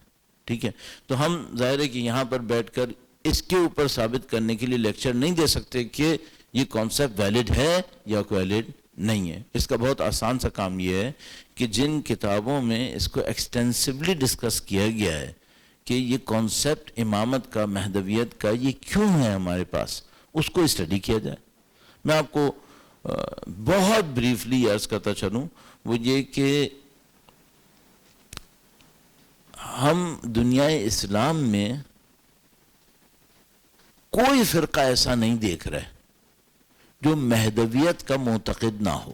Speaker 1: ٹھیک ہے، تو ہم ظاہر ہے کہ یہاں پر بیٹھ کر اس کے اوپر ثابت کرنے کے لیے لیکچر نہیں دے سکتے کہ یہ کانسیپٹ ویلڈ ہے یا ویلڈ نہیں ہے. اس کا بہت آسان سا کام یہ ہے کہ جن کتابوں میں اس کو ایکسٹینسولی ڈسکس کیا گیا ہے کہ یہ کانسیپٹ امامت کا، مہدویت کا، یہ کیوں ہے ہمارے پاس، اس کو اسٹڈی کیا جائے. میں آپ کو بہت بریفلی عرض کرتا چلوں، وہ یہ کہ ہم دنیا اسلام میں کوئی فرقہ ایسا نہیں دیکھ رہے جو مہدویت کا معتقد نہ ہو.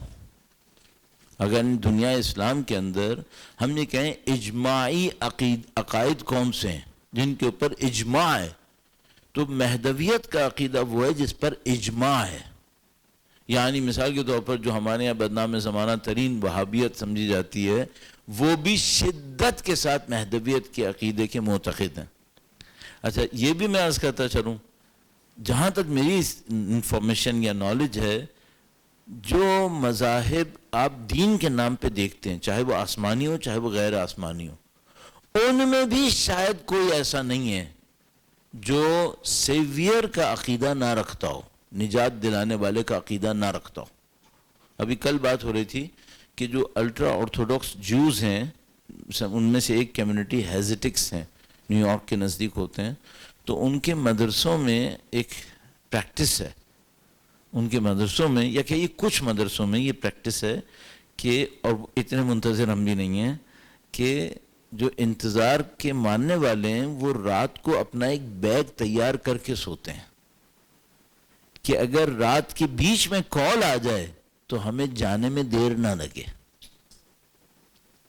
Speaker 1: اگر دنیا اسلام کے اندر ہم یہ کہیں اجماعی عقائد کون سے ہیں جن کے اوپر اجماع ہے، تو مہدویت کا عقیدہ وہ ہے جس پر اجماع ہے. یعنی مثال کے طور پر جو ہمارے یہاں بدنام زمانہ ترین وہابیت سمجھی جاتی ہے، وہ بھی شدت کے ساتھ مہدویت کے عقیدے کے معتقد ہیں. اچھا یہ بھی میں عرض کرتا چلوں، جہاں تک میری انفارمیشن یا نالج ہے، جو مذاہب آپ دین کے نام پہ دیکھتے ہیں، چاہے وہ آسمانی ہو چاہے وہ غیر آسمانی ہو، ان میں بھی شاید کوئی ایسا نہیں ہے جو سیویئر کا عقیدہ نہ رکھتا ہو، نجات دلانے والے کا عقیدہ نہ رکھتا ہو. ابھی کل بات ہو رہی تھی کہ جو الٹرا آرتھوڈاکس جوز ہیں، ان میں سے ایک کمیونٹی ہیزیٹکس ہیں، نیو یارک کے نزدیک ہوتے ہیں، تو ان کے مدرسوں میں ایک پریکٹس ہے، ان کے مدرسوں میں یا کہ یہ کچھ مدرسوں میں یہ پریکٹس ہے کہ، اور اتنے منتظر ہم بھی نہیں ہیں، کہ جو انتظار کے ماننے والے ہیں وہ رات کو اپنا ایک بیگ تیار کر کے سوتے ہیں کہ اگر رات کے بیچ میں کال آ جائے تو ہمیں جانے میں دیر نہ لگے.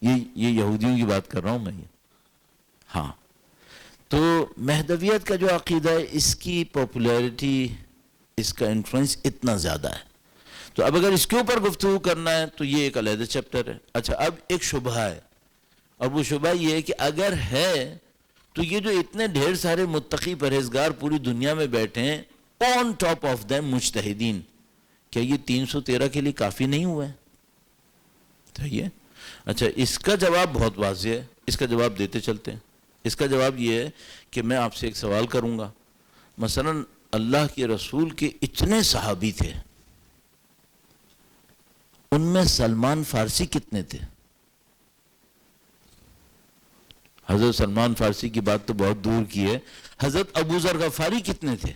Speaker 1: یہ یہودیوں کی بات کر رہا ہوں میں. ہاں، تو مہدویت کا جو عقیدہ ہے، اس کی پاپولیرٹی، اس کا انفلوئنس اتنا زیادہ ہے. تو اب اگر اس کے اوپر گفتگو کرنا ہے تو یہ ایک علیحدہ چیپٹر ہے. اچھا اب ایک شبہ ہے، اور وہ شبہ یہ ہے کہ اگر ہے تو یہ جو اتنے ڈھیر سارے متقی پرہیزگار پوری دنیا میں بیٹھے ہیں، آن ٹاپ آف دیم مجتہدین، کیا یہ 313 کے لیے کافی نہیں ہوا ہے؟ صحیح ہے. اچھا اس کا جواب بہت واضح ہے، اس کا جواب دیتے چلتے ہیں. اس کا جواب یہ ہے کہ میں آپ سے ایک سوال کروں گا. مثلا اللہ کے رسول کے اتنے صحابی تھے، ان میں سلمان فارسی کتنے تھے؟ حضرت سلمان فارسی کی بات تو بہت دور کی ہے. حضرت ابو ذر غفاری کتنے تھے؟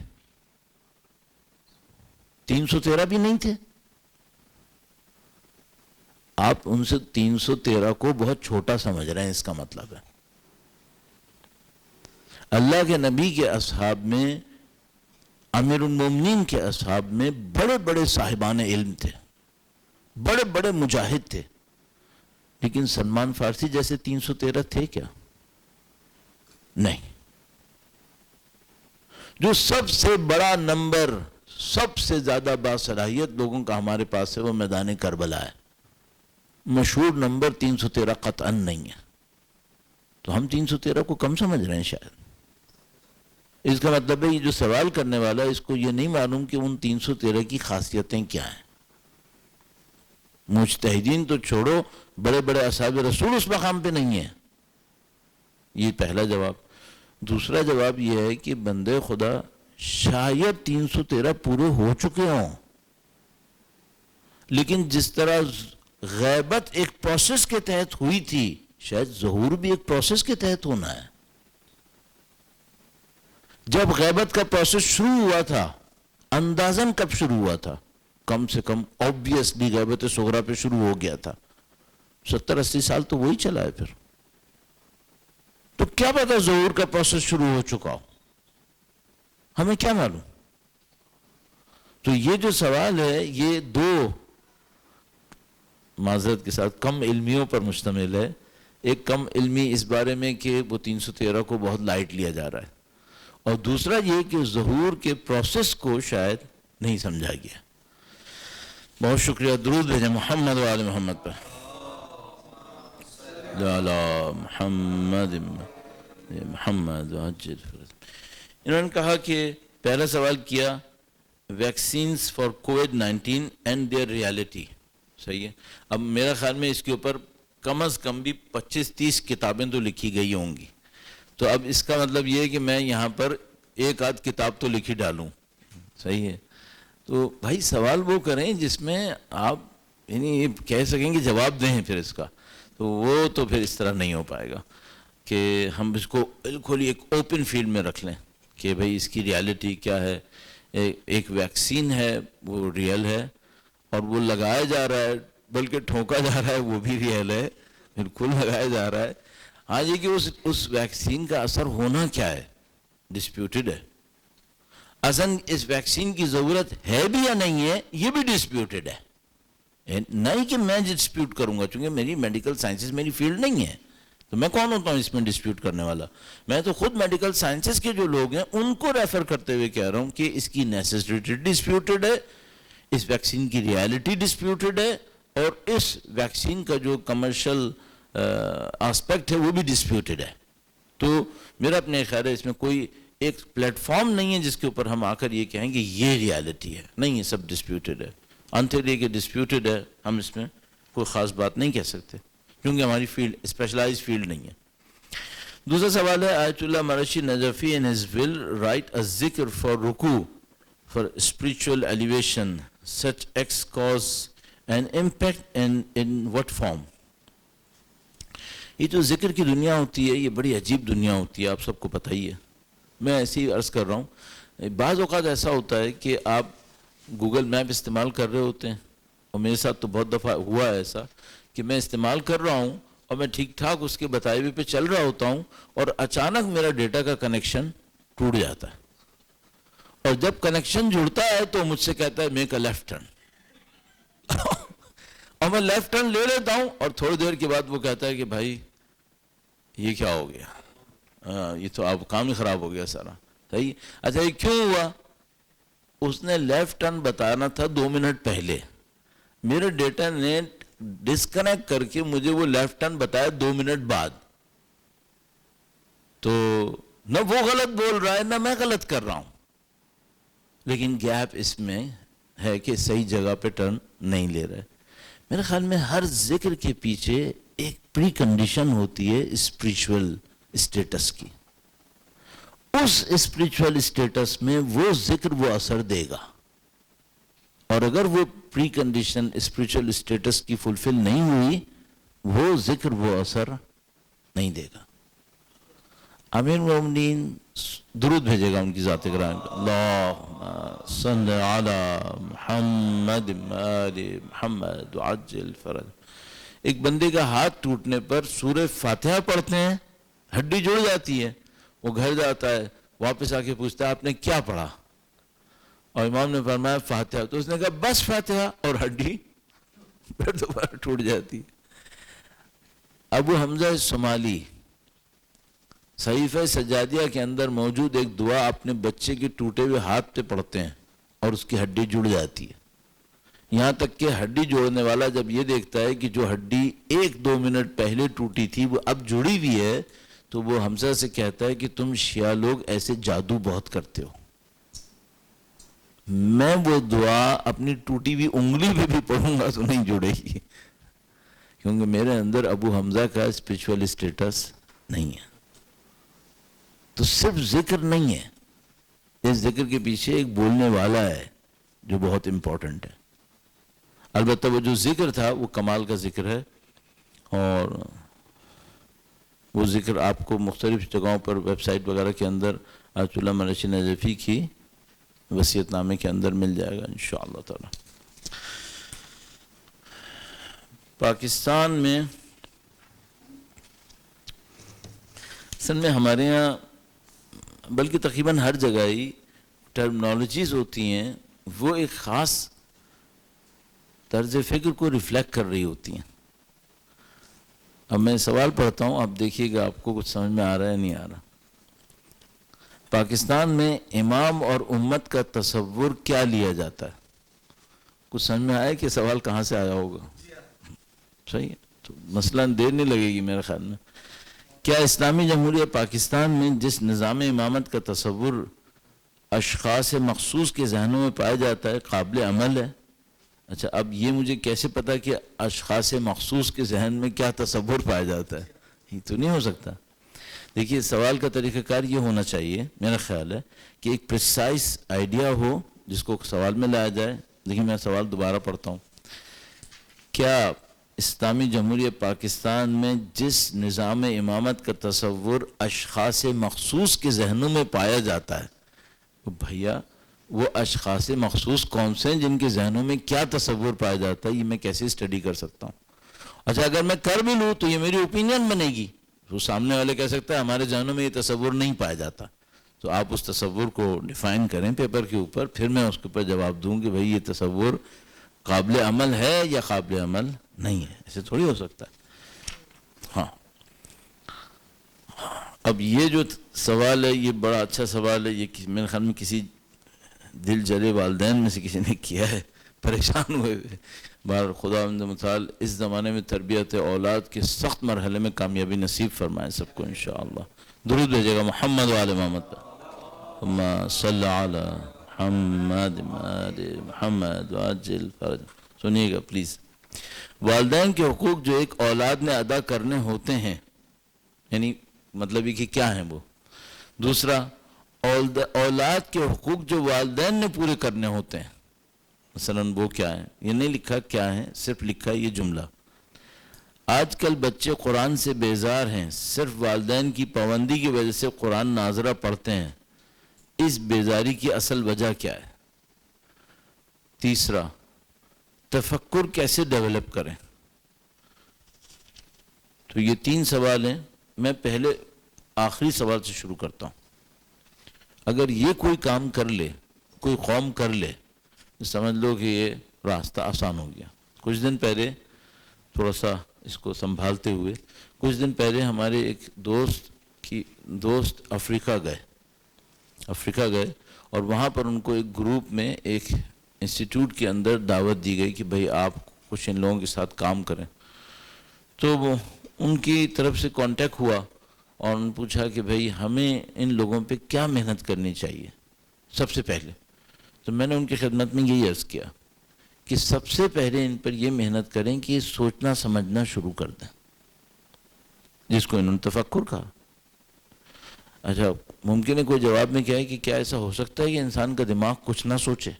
Speaker 1: 313 بھی نہیں تھے. آپ ان سے 313 کو بہت چھوٹا سمجھ رہے ہیں، اس کا مطلب ہے اللہ کے نبی کے اصحاب میں، امیر المومنین کے اصحاب میں بڑے بڑے صاحبان علم تھے، بڑے بڑے مجاہد تھے، لیکن سلمان فارسی جیسے 313 تھے کیا؟ نہیں. جو سب سے بڑا نمبر، سب سے زیادہ باصلاحیت لوگوں کا ہمارے پاس ہے، وہ میدان کربلا ہے. مشہور نمبر 313 قطعا نہیں ہے. تو ہم 313 کو کم سمجھ رہے ہیں شاید. اس کا مطلب ہے یہ جو سوال کرنے والا ہے، اس کو یہ نہیں معلوم کہ ان 313 کی خاصیتیں کیا ہیں. مجتہدین تو چھوڑو، بڑے بڑے اصحاب رسول اس مقام پہ نہیں ہیں. یہ پہلا جواب. دوسرا جواب یہ ہے کہ بندے خدا شاید 313 پورے ہو چکے ہوں، لیکن جس طرح غیبت ایک پروسیس کے تحت ہوئی تھی، شاید ظہور بھی ایک پروسیس کے تحت ہونا ہے. جب غیبت کا پروسیس شروع ہوا تھا اندازاً کب شروع ہوا تھا؟ کم سے کم آبویسلی غیبت صغریٰ پہ شروع ہو گیا تھا. 70-80 سال تو وہی چلا ہے. پھر تو کیا پتا ظہور کا پروسیس شروع ہو چکا ہو، ہمیں کیا معلوم. تو یہ جو سوال ہے یہ دو معذرت کے ساتھ کم علمیوں پر مشتمل ہے. ایک کم علمی اس بارے میں کہ وہ 313 کو بہت لائٹ لیا جا رہا ہے، اور دوسرا یہ کہ ظہور کے پروسیس کو شاید نہیں سمجھا گیا. بہت شکریہ. درود بھیجیں محمد و آل محمد پر. محمد محمد عجل. انہوں نے کہا کہ پہلا سوال کیا ویکسینز فار کووڈ-19 اینڈ دیئر ریالٹی. صحیح ہے. اب میرا خیال میں اس کے اوپر کم از کم بھی 25-30 کتابیں تو لکھی گئی ہوں گی. تو اب اس کا مطلب یہ ہے کہ میں یہاں پر ایک آدھ کتاب تو لکھی ڈالوں. صحیح ہے. تو بھائی سوال وہ کریں جس میں آپ یعنی کہہ سکیں کہ جواب دیں پھر اس کا. تو وہ تو پھر اس طرح نہیں ہو پائے گا کہ ہم اس کو بالکل ایک اوپن فیلڈ میں رکھ لیں کہ بھئی اس کی ریالٹی کیا ہے. ایک ویکسین ہے وہ ریئل ہے اور وہ لگایا جا رہا ہے بلکہ ٹھونکا جا رہا ہے وہ بھی ریئل ہے، بالکل لگایا جا رہا ہے. ہاں یہ کہ اس ویکسین کا اثر ہونا کیا ہے ڈسپیوٹڈ ہے. اصلاً اس ویکسین کی ضرورت ہے بھی یا نہیں ہے یہ بھی ڈسپیوٹڈ ہے. نہیں کہ میں ڈسپیوٹ کروں گا چونکہ میری میڈیکل سائنسز میری فیلڈ نہیں ہے تو میں کون ہوتا ہوں اس میں ڈسپیوٹ کرنے والا. میں تو خود میڈیکل سائنسز کے جو لوگ ہیں ان کو ریفر کرتے ہوئے کہہ رہا ہوں کہ اس کی نیسیسٹی ڈسپیوٹڈ ہے، اس ویکسین کی ریالٹی ڈسپیوٹڈ ہے، اور اس ویکسین کا جو کمرشل آسپیکٹ ہے وہ بھی ڈسپیوٹڈ ہے. تو میرا اپنے خیال ہے اس میں کوئی ایک پلیٹ فارم نہیں ہے جس کے اوپر ہم آ کر یہ کہیں گے یہ ریالٹی ہے. نہیں، یہ سب ڈسپیوٹڈ ہے. انٹل یہ کہ ڈسپیوٹڈ ہے ہم اس میں کوئی خاص بات نہیں کہہ سکتے کیونکہ ہماری فیلڈ اسپیشلائز فیلڈ نہیں ہے. دوسرا سوال ہے آیت اللہ مرشی Najafi in his will write a zikr for ruku for spiritual elevation. Such acts cause an impact and in what form? یہ جو ذکر کی دنیا ہوتی ہے یہ بڑی عجیب دنیا ہوتی ہے، آپ سب کو پتہ ہی ہے. میں ایسے ہی عرض کر رہا ہوں بعض اوقات ایسا ہوتا ہے کہ آپ گوگل میپ استعمال کر رہے ہوتے ہیں، اور میرے ساتھ تو بہت دفعہ ہوا ہے ایسا کہ میں استعمال کر رہا ہوں اور میں ٹھیک ٹھاک اس کے بتائے ہوئے پہ چل رہا ہوتا ہوں اور اچانک میرا ڈیٹا کا کنیکشن ٹوٹ جاتا ہے. اور جب کنیکشن جڑتا ہے تو مجھ سے کہتا ہے میک اے لیفٹ ٹرن اور میں لیفٹ ٹرن لے لیتا ہوں اور تھوڑی دیر کے بعد وہ کہتا ہے کہ بھائی یہ کیا ہو گیا، یہ تو آپ کام ہی خراب ہو گیا سارا. صحیح. اچھا یہ کیوں ہوا؟ اس نے لیفٹ ٹرن بتانا تھا 2 منٹ پہلے، میرے ڈیٹا نے ڈسکنیکٹ کر کے مجھے وہ لیفٹ ٹرن بتایا 2 منٹ بعد. تو نہ وہ غلط بول رہا ہے نہ میں غلط کر رہا ہوں، لیکن گیپ اس میں ہے کہ صحیح جگہ پہ ٹرن نہیں لے رہا ہے. میرے خیال میں ہر ذکر کے پیچھے ایک پری کنڈیشن ہوتی ہے اسپریچول اسٹیٹس کی. اس اسپریچول اسٹیٹس میں وہ ذکر وہ اثر دے گا، اور اگر وہ پری کنڈیشن اسپریچول اسٹیٹس کی فلفل نہیں ہوئی وہ ذکر وہ اثر نہیں دے گا. امیر المومنین درود بھیجے گا ان کی ذات گرامی پر. اللہم صل علی محمد آل محمد وعجل فرج. ایک بندے کا ہاتھ ٹوٹنے پر سورہ فاتحہ پڑھتے ہیں، ہڈی جڑ جاتی ہے، وہ گھر جاتا ہے واپس آ کے پوچھتا ہے آپ نے کیا پڑھا، اور امام نے فرمایا فاتحہ. تو اس نے کہا بس فاتحہ، اور ہڈی پھر دوبارہ ٹوٹ جاتی. ابو حمزہ صومالی صحیفہ سجادیہ کے اندر موجود ایک دعا اپنے بچے کے ٹوٹے ہوئے ہاتھ پہ پڑھتے ہیں اور اس کی ہڈی جڑ جاتی ہے. یہاں تک کہ ہڈی جوڑنے والا جب یہ دیکھتا ہے کہ جو ہڈی 1-2 منٹ پہلے ٹوٹی تھی وہ اب جڑی ہوئی ہے تو وہ حمزہ سے کہتا ہے کہ تم شیعہ لوگ ایسے جادو بہت کرتے ہو. میں وہ دعا اپنی ٹوٹی ہوئی انگلی پہ بھی پڑھوں گا تو نہیں جڑے گی، کیونکہ میرے اندر ابو حمزہ کا اسپریچول اسٹیٹس نہیں ہے. تو صرف ذکر نہیں ہے، اس ذکر کے پیچھے ایک بولنے والا ہے جو بہت امپورٹنٹ ہے. البتہ وہ جو ذکر تھا وہ کمال کا ذکر ہے. اور وہ ذکر آپ کو مختلف جگہوں پر ویب سائٹ وغیرہ کے اندر آیت اللہ مرشد نجفی کی وصیت نامے کے اندر مل جائے گا انشاءاللہ تعالی۔ پاکستان میں اصل میں ہمارے یہاں بلکہ تقریباً ہر جگہ ہی ٹرمنالوجیز ہوتی ہیں وہ ایک خاص طرز فکر کو ریفلیکٹ کر رہی ہوتی ہیں۔ اب میں سوال پڑھتا ہوں، آپ دیکھیے گا آپ کو کچھ سمجھ میں آ رہا ہے نہیں آ رہا۔ پاکستان میں امام اور امت کا تصور کیا لیا جاتا ہے؟ کچھ سمجھ میں آیا کہ سوال کہاں سے آیا ہوگا؟ صحیح ہے، تو مثلاً دیر نہیں لگے گی میرے خیال میں۔ کیا اسلامی جمہوریہ پاکستان میں جس نظام امامت کا تصور اشخاص مخصوص کے ذہنوں میں پایا جاتا ہے قابل عمل ہے؟ اچھا، اب یہ مجھے کیسے پتا کہ اشخاص مخصوص کے ذہن میں کیا تصور پایا جاتا ہے؟ یہ تو نہیں ہو سکتا۔ دیکھیے، سوال کا طریقہ کار یہ ہونا چاہیے میرا خیال ہے کہ ایک پریسائز آئیڈیا ہو جس کو سوال میں لایا جائے۔ دیکھیے میں سوال دوبارہ پڑھتا ہوں۔ کیا اسلامی جمہوریہ پاکستان میں جس نظام امامت کا تصور اشخاص مخصوص کے ذہنوں میں پایا جاتا ہے، بھیا وہ اشخاص مخصوص کون سے ہیں جن کے ذہنوں میں کیا تصور پایا جاتا ہے؟ یہ میں کیسے اسٹڈی کر سکتا ہوں؟ اچھا، اگر میں کر بھی لوں تو یہ میری اوپینین بنے گی، تو سامنے والے کہہ سکتا ہے ہمارے ذہنوں میں یہ تصور نہیں پایا جاتا۔ تو آپ اس تصور کو ڈیفائن کریں پیپر کے اوپر، پھر میں اس کے اوپر جواب دوں کہ بھئی یہ تصور قابل عمل ہے یا قابل عمل نہیں ہے۔ ایسے تھوڑی ہو سکتا ہے۔ ہاں، اب یہ جو سوال ہے یہ بڑا اچھا سوال ہے۔ یہ میرے خیال میں کسی دل جلے والدین میں سے کسی نے کیا ہے، پریشان ہوئے ہوئے۔ بار خداوند متعال اس زمانے میں تربیت اولاد کے سخت مرحلے میں کامیابی نصیب فرمائے سب کو انشاءاللہ۔ درود بھیجے گا محمد و آل محمد پر۔ اللہم صلی علی محمد محمد وعجل فرج۔ سنیے گا پلیز۔ والدین کے حقوق جو ایک اولاد نے ادا کرنے ہوتے ہیں، یعنی مطلب یہ کہ کیا ہیں وہ۔ دوسرا، اولاد کے حقوق جو والدین نے پورے کرنے ہوتے ہیں، مثلاً وہ کیا ہیں؟ یہ نہیں لکھا کیا ہیں، صرف لکھا یہ جملہ: آج کل بچے قرآن سے بیزار ہیں، صرف والدین کی پابندی کی وجہ سے قرآن ناظرہ پڑھتے ہیں، اس بیزاری کی اصل وجہ کیا ہے؟ تیسرا، تفکر کیسے ڈیولپ کریں؟ تو یہ 3 سوال ہیں۔ میں پہلے آخری سوال سے شروع کرتا ہوں۔ اگر یہ کوئی کام کر لے، کوئی قوم کر لے، تو سمجھ لو کہ یہ راستہ آسان ہو گیا۔ کچھ دن پہلے، تھوڑا سا اس کو سنبھالتے ہوئے، کچھ دن پہلے ہمارے ایک دوست افریقہ گئے اور وہاں پر ان کو ایک گروپ میں ایک انسٹیٹیوٹ کے اندر دعوت دی گئی کہ بھئی آپ کچھ ان لوگوں کے ساتھ کام کریں۔ تو وہ ان کی طرف سے کانٹیکٹ ہوا اور انہوں نے پوچھا کہ بھئی ہمیں ان لوگوں پہ کیا محنت کرنی چاہیے سب سے پہلے۔ تو میں نے ان کی خدمت میں یہی عرض کیا کہ سب سے پہلے ان پر یہ محنت کریں کہ سوچنا سمجھنا شروع کر دیں، جس کو انہوں نے تفکر کہا۔ اچھا، ممکن ہے کوئی جواب میں کیا ہے کہ کیا ایسا ہو سکتا ہے کہ انسان کا دماغ کچھ نہ سوچے؟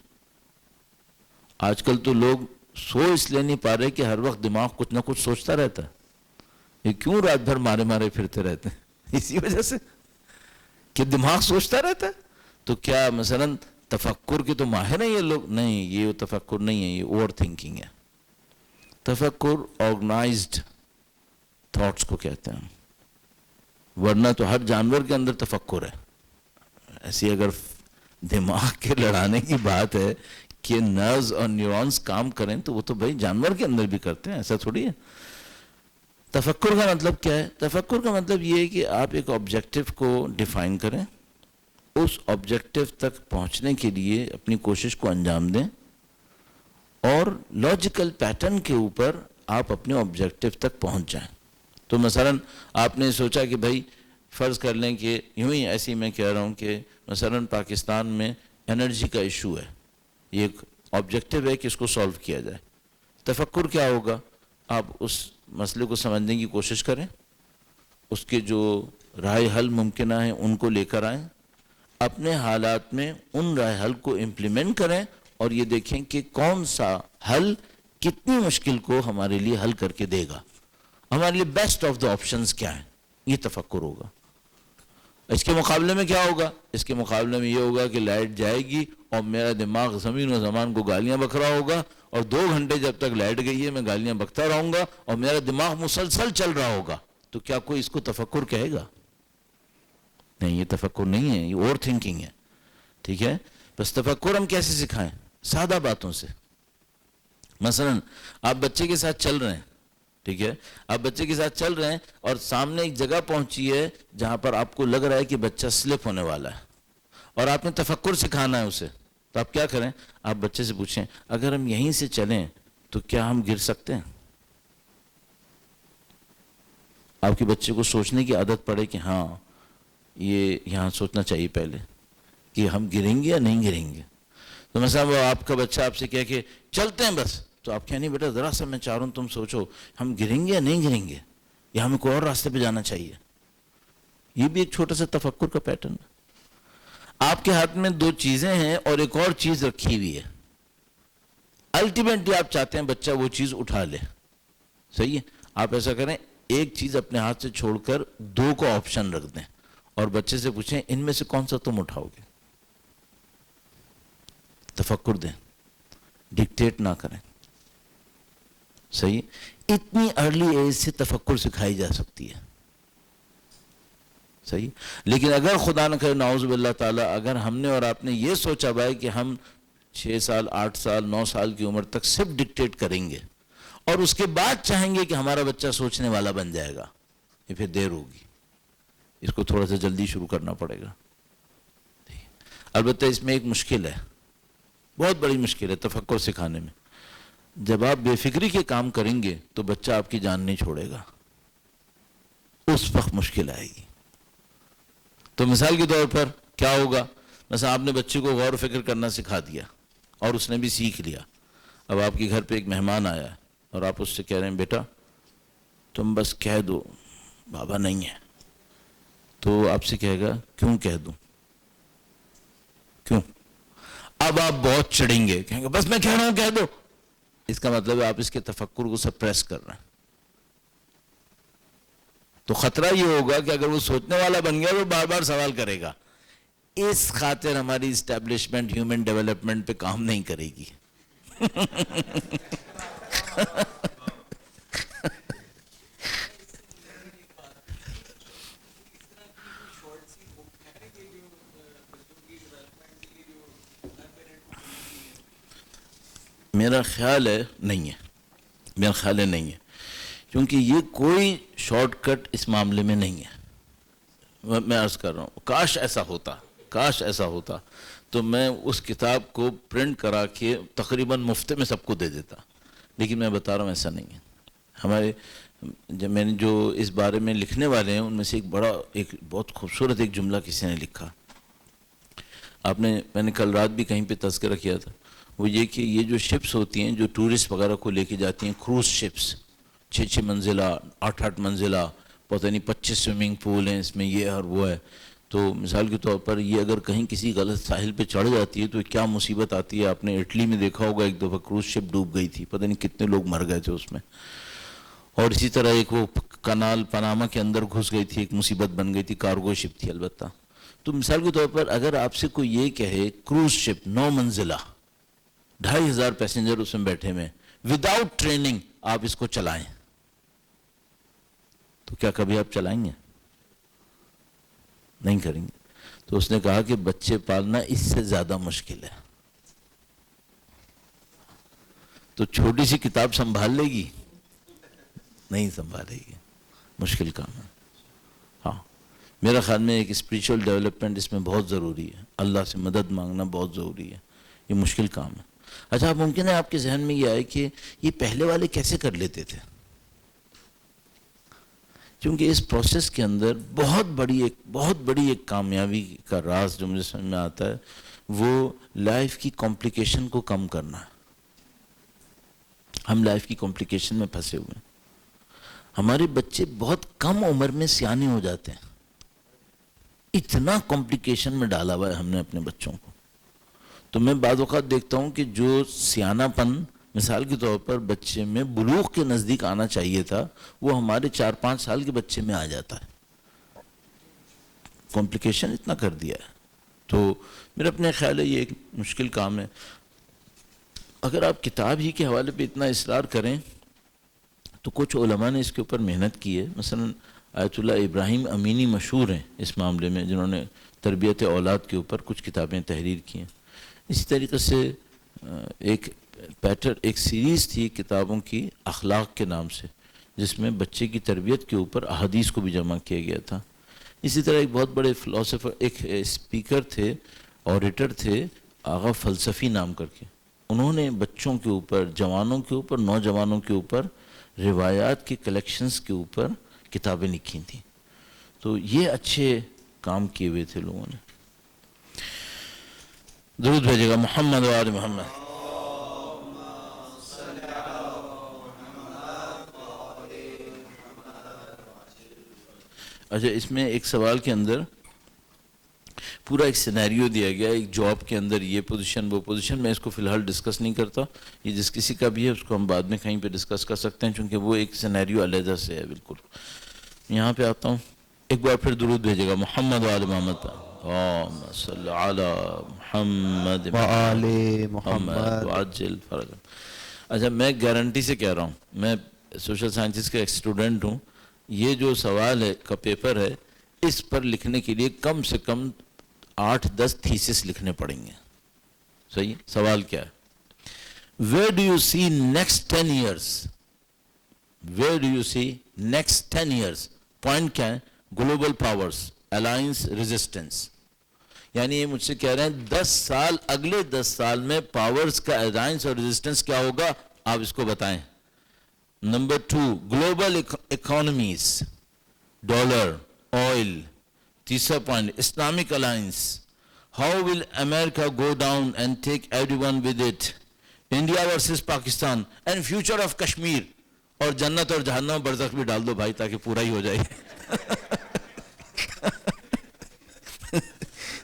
Speaker 1: آج کل تو لوگ سو اس لیے نہیں پا رہے کہ ہر وقت دماغ کچھ نہ کچھ سوچتا رہتا ہے۔ یہ کیوں رات بھر مارے پھرتے رہتے ہیں؟ اسی وجہ سے کہ دماغ سوچتا رہتا ہے۔ تو کیا مثلا تفکر کے تو ماہر ہیں یہ لوگ؟ نہیں، یہ تفکر نہیں ہے، یہ اوور تھنکنگ ہے۔ تفکر آرگنائزڈ تھاٹس کو کہتے ہیں، ورنہ تو ہر جانور کے اندر تفکر ہے۔ ایسی اگر دماغ کے لڑانے کی بات ہے کہ نروز اور نیورونز کام کریں تو وہ تو بھائی جانور کے اندر بھی کرتے ہیں، ایسا تھوڑی ہے۔ تفکر کا مطلب کیا ہے؟ تفکر کا مطلب یہ ہے کہ آپ ایک آبجیکٹو کو ڈیفائن کریں، اس آبجیکٹو تک پہنچنے کے لیے اپنی کوشش کو انجام دیں، اور لاجیکل پیٹرن کے اوپر آپ اپنے آبجیکٹو تک پہنچ جائیں۔ تو مثلا آپ نے سوچا کہ بھائی فرض کر لیں کہ یوں ہی ایسے ہی میں کہہ رہا ہوں کہ مثلا پاکستان میں انرجی کا ایشو ہے، یہ ایک آبجیکٹو ہے کہ اس کو سالو کیا جائے۔ تفکر کیا ہوگا؟ آپ اس مسئلے کو سمجھنے کی کوشش کریں، اس کے جو رائے حل ممکنہ ہیں ان کو لے کر آئیں، اپنے حالات میں ان رائے حل کو امپلیمنٹ کریں، اور یہ دیکھیں کہ کون سا حل کتنی مشکل کو ہمارے لیے حل کر کے دے گا، ہمارے لیے بیسٹ آف دا آپشنز کیا ہیں۔ یہ تفکر ہوگا. اس کے مقابلے میں کیا ہوگا؟ اس کے مقابلے میں یہ ہوگا کہ لائٹ جائے گی اور میرا دماغ زمین و زمان کو گالیاں بک رہا ہوگا، اور 2 گھنٹے جب تک لائٹ گئی ہے میں گالیاں بکتا رہوں گا اور میرا دماغ مسلسل چل رہا ہوگا. تو کیا کوئی اس کو تفکر کہے گا؟ نہیں، یہ تفکر نہیں ہے، یہ اوور تھنکنگ ہے. ٹھیک ہے؟ بس تفکر ہم کیسے سکھائیں؟ سادہ باتوں سے. مثلا آپ بچے کے ساتھ چل رہے ہیں، ٹھیک ہے، آپ بچے کے ساتھ چل رہے ہیں اور سامنے ایک جگہ پہنچی ہے جہاں پر آپ کو لگ رہا ہے کہ بچہ سلپ ہونے والا ہے، اور آپ نے تفکر سکھانا ہے اسے. تو آپ کیا کریں؟ آپ بچے سے پوچھیں اگر ہم یہیں سے چلیں تو کیا ہم گر سکتے ہیں؟ آپ کے بچے کو سوچنے کی عادت پڑے کہ ہاں یہ یہاں سوچنا چاہیے پہلے کہ ہم گریں گے یا نہیں گریں گے. تو مثلا وہ آپ کا بچہ آپ سے کہے کہ چلتے ہیں بس، تو آپ کہیں نہیں بیٹا ذرا سا میں چاہ رہا ہوں تم سوچو ہم گریں گے یا نہیں گریں گے، یا ہمیں کوئی اور راستے پہ جانا چاہیے. یہ بھی ایک چھوٹا سا تفکر کا پیٹرن ہے. آپ کے ہاتھ میں 2 چیزیں ہیں اور ایک اور چیز رکھی ہوئی ہے. الٹیمیٹلی آپ چاہتے ہیں بچہ وہ چیز اٹھا لے. صحیح ہے؟ آپ ایسا کریں، ایک چیز اپنے ہاتھ سے چھوڑ کر 2 کو آپشن رکھ دیں اور بچے سے پوچھیں ان میں سے کون سا تم اٹھاؤ گے. تفکر دیں، ڈکٹیٹ نہ کریں. صحیح؟ اتنی ارلی ایج سے تفکر سکھائی جا سکتی ہے. صحیح؟ لیکن اگر خدا نہ کرے نعوذ باللہ تعالی اگر ہم نے اور آپ نے یہ سوچا بھائی کہ ہم 6 سال 8 سال 9 سال کی عمر تک صرف ڈکٹیٹ کریں گے اور اس کے بعد چاہیں گے کہ ہمارا بچہ سوچنے والا بن جائے گا، یہ پھر دیر ہوگی. اس کو تھوڑا سا جلدی شروع کرنا پڑے گا. البتہ اس میں ایک مشکل ہے، بہت بڑی مشکل ہے تفکر سکھانے میں. جب آپ بے فکری کے کام کریں گے تو بچہ آپ کی جان نہیں چھوڑے گا، اس وقت مشکل آئے گی. تو مثال کے طور پر کیا ہوگا؟ مثلا آپ نے بچے کو غور و فکر کرنا سکھا دیا اور اس نے بھی سیکھ لیا. اب آپ کے گھر پہ ایک مہمان آیا ہے اور آپ اس سے کہہ رہے ہیں بیٹا تم بس کہہ دو بابا نہیں ہے. تو آپ سے کہے گا کیوں کہہ دوں؟ کیوں؟ اب آپ بہت چڑھیں گے، کہیں گے بس میں کہہ رہا ہوں کہہ دو. اس کا مطلب ہے آپ اس کے تفکر کو سپریس کر رہے ہیں. تو خطرہ یہ ہوگا کہ اگر وہ سوچنے والا بن گیا تو بار بار سوال کرے گا. اس خاطر ہماری اسٹیبلشمنٹ ہیومن ڈیولپمنٹ پہ کام نہیں کرے گی. میرا خیال ہے نہیں ہے، میرا خیال ہے نہیں ہے، کیونکہ یہ کوئی شارٹ کٹ اس معاملے میں نہیں ہے. میں عرض کر رہا ہوں کاش ایسا ہوتا تو میں اس کتاب کو پرنٹ کرا کے تقریباً مفت میں سب کو دے دیتا. لیکن میں بتا رہا ہوں ایسا نہیں ہے. ہمارے میں نے جو اس بارے میں لکھنے والے ہیں ان میں سے ایک بہت خوبصورت ایک جملہ کسی نے لکھا. میں نے کل رات بھی کہیں پہ تذکرہ کیا تھا، وہ یہ کہ یہ جو شپس ہوتی ہیں جو ٹورسٹ وغیرہ کو لے کے جاتی ہیں، کروز شپس 6 منزلہ 8 منزلہ، پتہ نہیں 25 سوئمنگ پول ہیں اس میں، یہ اور وہ ہے. تو مثال کے طور پر یہ اگر کہیں کسی غلط ساحل پہ چڑھ جاتی ہے تو کیا مصیبت آتی ہے. آپ نے اٹلی میں دیکھا ہوگا ایک دفعہ کروز شپ ڈوب گئی تھی، پتہ نہیں کتنے لوگ مر گئے تھے اس میں. اور اسی طرح ایک وہ کنال پاناما کے اندر گھس گئی تھی، ایک مصیبت بن گئی تھی، کارگو شپ تھی البتہ. تو مثال کے طور پر اگر آپ سے کوئی یہ کہے کروز شپ 9 منزلہ 2500 پیسنجر اس میں بیٹھے ہوئے، وداؤٹ ٹریننگ آپ اس کو چلائیں، تو کیا کبھی آپ چلائیں گے؟ نہیں کریں گے. تو اس نے کہا کہ بچے پالنا اس سے زیادہ مشکل ہے. تو چھوٹی سی کتاب سنبھال لے گی؟ نہیں سنبھالے گی، مشکل کام ہے. ہاں میرا خیال میں ایک اسپریچول ڈیولپمنٹ اس میں بہت ضروری ہے، اللہ سے مدد مانگنا بہت ضروری ہے. یہ مشکل کام ہے. اچھا ممکن ہے آپ کے ذہن میں یہ آئے کہ یہ پہلے والے کیسے کر لیتے تھے؟ کیونکہ اس پروسیس کے اندر بہت بڑی ایک کامیابی کا راز جو مجھے سمجھ میں آتا ہے وہ لائف کی کمپلیکیشن کو کم کرنا ہے. ہم لائف کی کمپلیکیشن میں پھنسے ہوئے ہیں. ہمارے بچے بہت کم عمر میں سیانے ہو جاتے ہیں. اتنا کمپلیکیشن میں ڈالا ہوا ہے ہم نے اپنے بچوں کو. تو میں بعض اوقات دیکھتا ہوں کہ جو سیانہ پن مثال کے طور پر بچے میں بلوغ کے نزدیک آنا چاہیے تھا وہ ہمارے 4-5 سال کے بچے میں آ جاتا ہے. کمپلیکیشن اتنا کر دیا ہے. تو میرا اپنے خیال ہے یہ ایک مشکل کام ہے. اگر آپ کتاب ہی کے حوالے پہ اتنا اصرار کریں تو کچھ علماء نے اس کے اوپر محنت کی ہے. مثلا آیت اللہ ابراہیم امینی مشہور ہیں اس معاملے میں، جنہوں نے تربیت اولاد کے اوپر کچھ کتابیں تحریر کی ہیں. اسی طریقے سے ایک سیریز تھی کتابوں کی اخلاق کے نام سے، جس میں بچے کی تربیت کے اوپر احادیث کو بھی جمع کیا گیا تھا. اسی طرح ایک بہت بڑے فلاسفر، ایک اسپیکر تھے، اوریٹر تھے، آغا فلسفی نام کر کے. انہوں نے بچوں کے اوپر، جوانوں کے اوپر، نوجوانوں کے اوپر روایات کے کلیکشنز کے اوپر کتابیں لکھی تھیں. تو یہ اچھے کام کیے ہوئے تھے لوگوں نے. درود بھیجے گا محمد و آل محمد. اچھا، اس میں ایک سوال کے اندر پورا ایک سینیریو دیا گیا، ایک جاب کے اندر یہ پوزیشن وہ پوزیشن. میں اس کو فی الحال ڈسکس نہیں کرتا، یہ جس کسی کا بھی ہے اس کو ہم بعد میں کہیں پہ ڈسکس کر سکتے ہیں، چونکہ وہ ایک سینیریو علیحدہ سے ہے بالکل. یہاں پہ آتا ہوں، ایک بار پھر درود بھیجے گا محمد و آل محمد پر. اللہم صلی علی محمد
Speaker 2: وآل محمد
Speaker 1: وعجل فرجہ. اچھا، میں گارنٹی سے کہہ رہا ہوں، میں سوشل سائنسز کا ایک اسٹوڈنٹ ہوں. یہ جو سوال ہے کا پیپر ہے، اس پر لکھنے کے لیے کم سے کم 8-10 تھیسس لکھنے پڑیں گے. صحیح؟ سوال کیا ہے؟ Where do you see next 10 years? Where do you see next 10 years? Point کیا ہے؟ Global powers, alliance, resistance. یعنی یہ مجھ سے کہہ رہے ہیں 10 سال، اگلے 10 سال میں پاورز کا الائنس اور ریزسٹنس کیا ہوگا، آپ اس کو بتائیں. Number 2، global economies, dollar, oil. تیسرا point, Islamic alliance, how will America go down and take every one with it. India versus Pakistan and future of Kashmir. اور جنت اور جہنم برزخ بھی ڈال دو بھائی، تاکہ پورا ہی ہو جائے.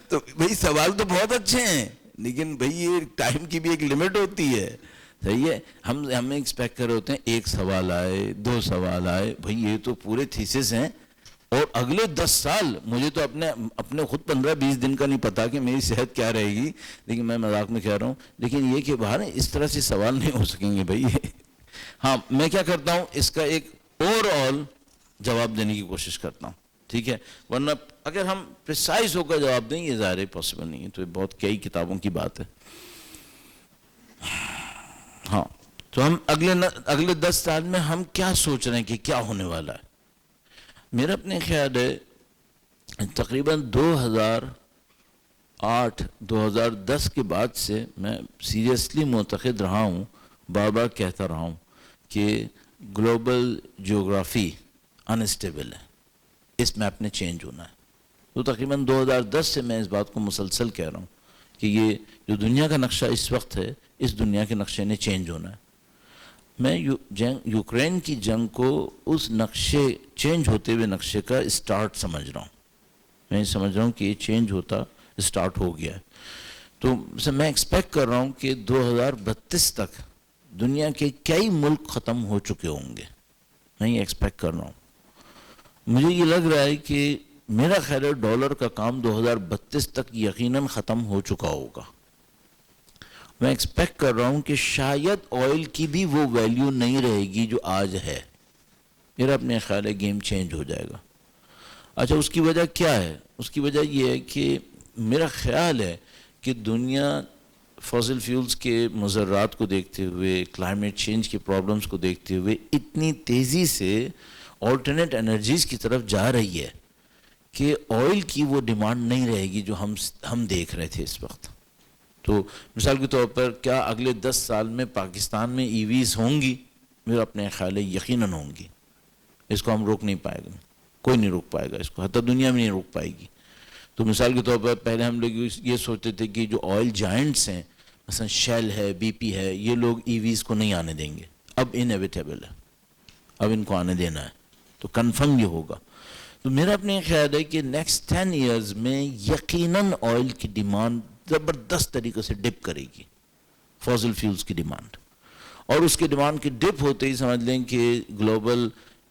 Speaker 1: تو بھائی سوال تو بہت اچھے ہیں، لیکن بھائی یہ ٹائم کی بھی ایک لمٹ ہوتی ہے. صحیح ہے؟ ہم ایکسپیکٹ کر رہے ہوتے ہیں 1 سوال آئے، 2 سوال آئے. بھائی یہ تو پورے تھیسس ہیں، اور اگلے 10 سال مجھے تو اپنے خود 15-20 دن کا نہیں پتا کہ میری صحت کیا رہے گی. لیکن میں مذاق میں کہہ رہا ہوں، لیکن یہ کہ باہر اس طرح سے سوال نہیں ہو سکیں گے بھائی. ہاں، میں کیا کرتا ہوں، اس کا ایک اوور آل جواب دینے کی کوشش کرتا ہوں، ٹھیک ہے؟ ورنہ اگر ہم پریسائز ہو کر جواب دیں، یہ ظاہر پاسبل نہیں ہے. تو یہ بہت کئی کتابوں کی بات ہے. ہاں، تو ہم اگلے 10 سال میں ہم کیا سوچ رہے ہیں کہ کیا ہونے والا ہے. میرا اپنے خیال ہے تقریباً 2008-2010 کے بعد سے میں سیریسلی معتقد رہا ہوں، بار بار کہتا رہا ہوں کہ گلوبل جیوگرافی انسٹیبل ہے، اس میپ نے چینج ہونا ہے. تو تقریباً 2010 سے میں اس بات کو مسلسل کہہ رہا ہوں کہ یہ جو دنیا کا نقشہ اس وقت ہے، اس دنیا کے نقشے نے چینج ہونا ہے. میں یوکرین کی جنگ کو اس نقشے، چینج ہوتے ہوئے نقشے کا اسٹارٹ سمجھ رہا ہوں. میں سمجھ رہا ہوں کہ یہ چینج ہوتا اسٹارٹ ہو گیا ہے. تو میں ایکسپیکٹ کر رہا ہوں کہ 2032 تک دنیا کے کئی ملک ختم ہو چکے ہوں گے. میں یہ ایکسپیکٹ کر رہا ہوں. مجھے یہ لگ رہا ہے کہ میرا خیال ہے ڈالر کا کام 2032 تک یقیناً ختم ہو چکا ہوگا. میں ایکسپیکٹ کر رہا ہوں کہ شاید آئل کی بھی وہ ویلیو نہیں رہے گی جو آج ہے. میرا اپنے خیال ہے گیم چینج ہو جائے گا. اچھا، اس کی وجہ کیا ہے؟ اس کی وجہ یہ ہے کہ میرا خیال ہے کہ دنیا فوسل فیولز کے مضرات کو دیکھتے ہوئے، کلائمیٹ چینج کے پرابلمز کو دیکھتے ہوئے اتنی تیزی سے آلٹرنیٹ انرجیز کی طرف جا رہی ہے کہ آئل کی وہ ڈیمانڈ نہیں رہے گی جو ہم دیکھ رہے تھے اس وقت. تو مثال کے طور پر کیا اگلے 10 سال میں پاکستان میں ای ویز ہوں گی؟ میرا اپنے خیال ہے یقیناً ہوں گی. اس کو ہم روک نہیں پائے گا، کوئی نہیں روک پائے گا اس کو، حتی دنیا میں نہیں روک پائے گی. تو مثال کے طور پر پہلے ہم لوگ یہ سوچتے تھے کہ جو آئل جائنٹس ہیں، مثلا شیل ہے، بی پی ہے، یہ لوگ ای ویز کو نہیں آنے دیں گے. اب انیویٹیبل ہے، اب ان کو آنے دینا ہے. تو کنفرم یہ ہوگا. تو میرا اپنے خیال ہے کہ نیکسٹ 10 ایئرز میں یقیناً آئل کی ڈیمانڈ زبردست طریقے سے ڈپ کرے گی، فوسل فیولز کی ڈیمانڈ. اور اس کی ڈیمانڈ کی ڈپ ہوتے ہی سمجھ لیں کہ گلوبل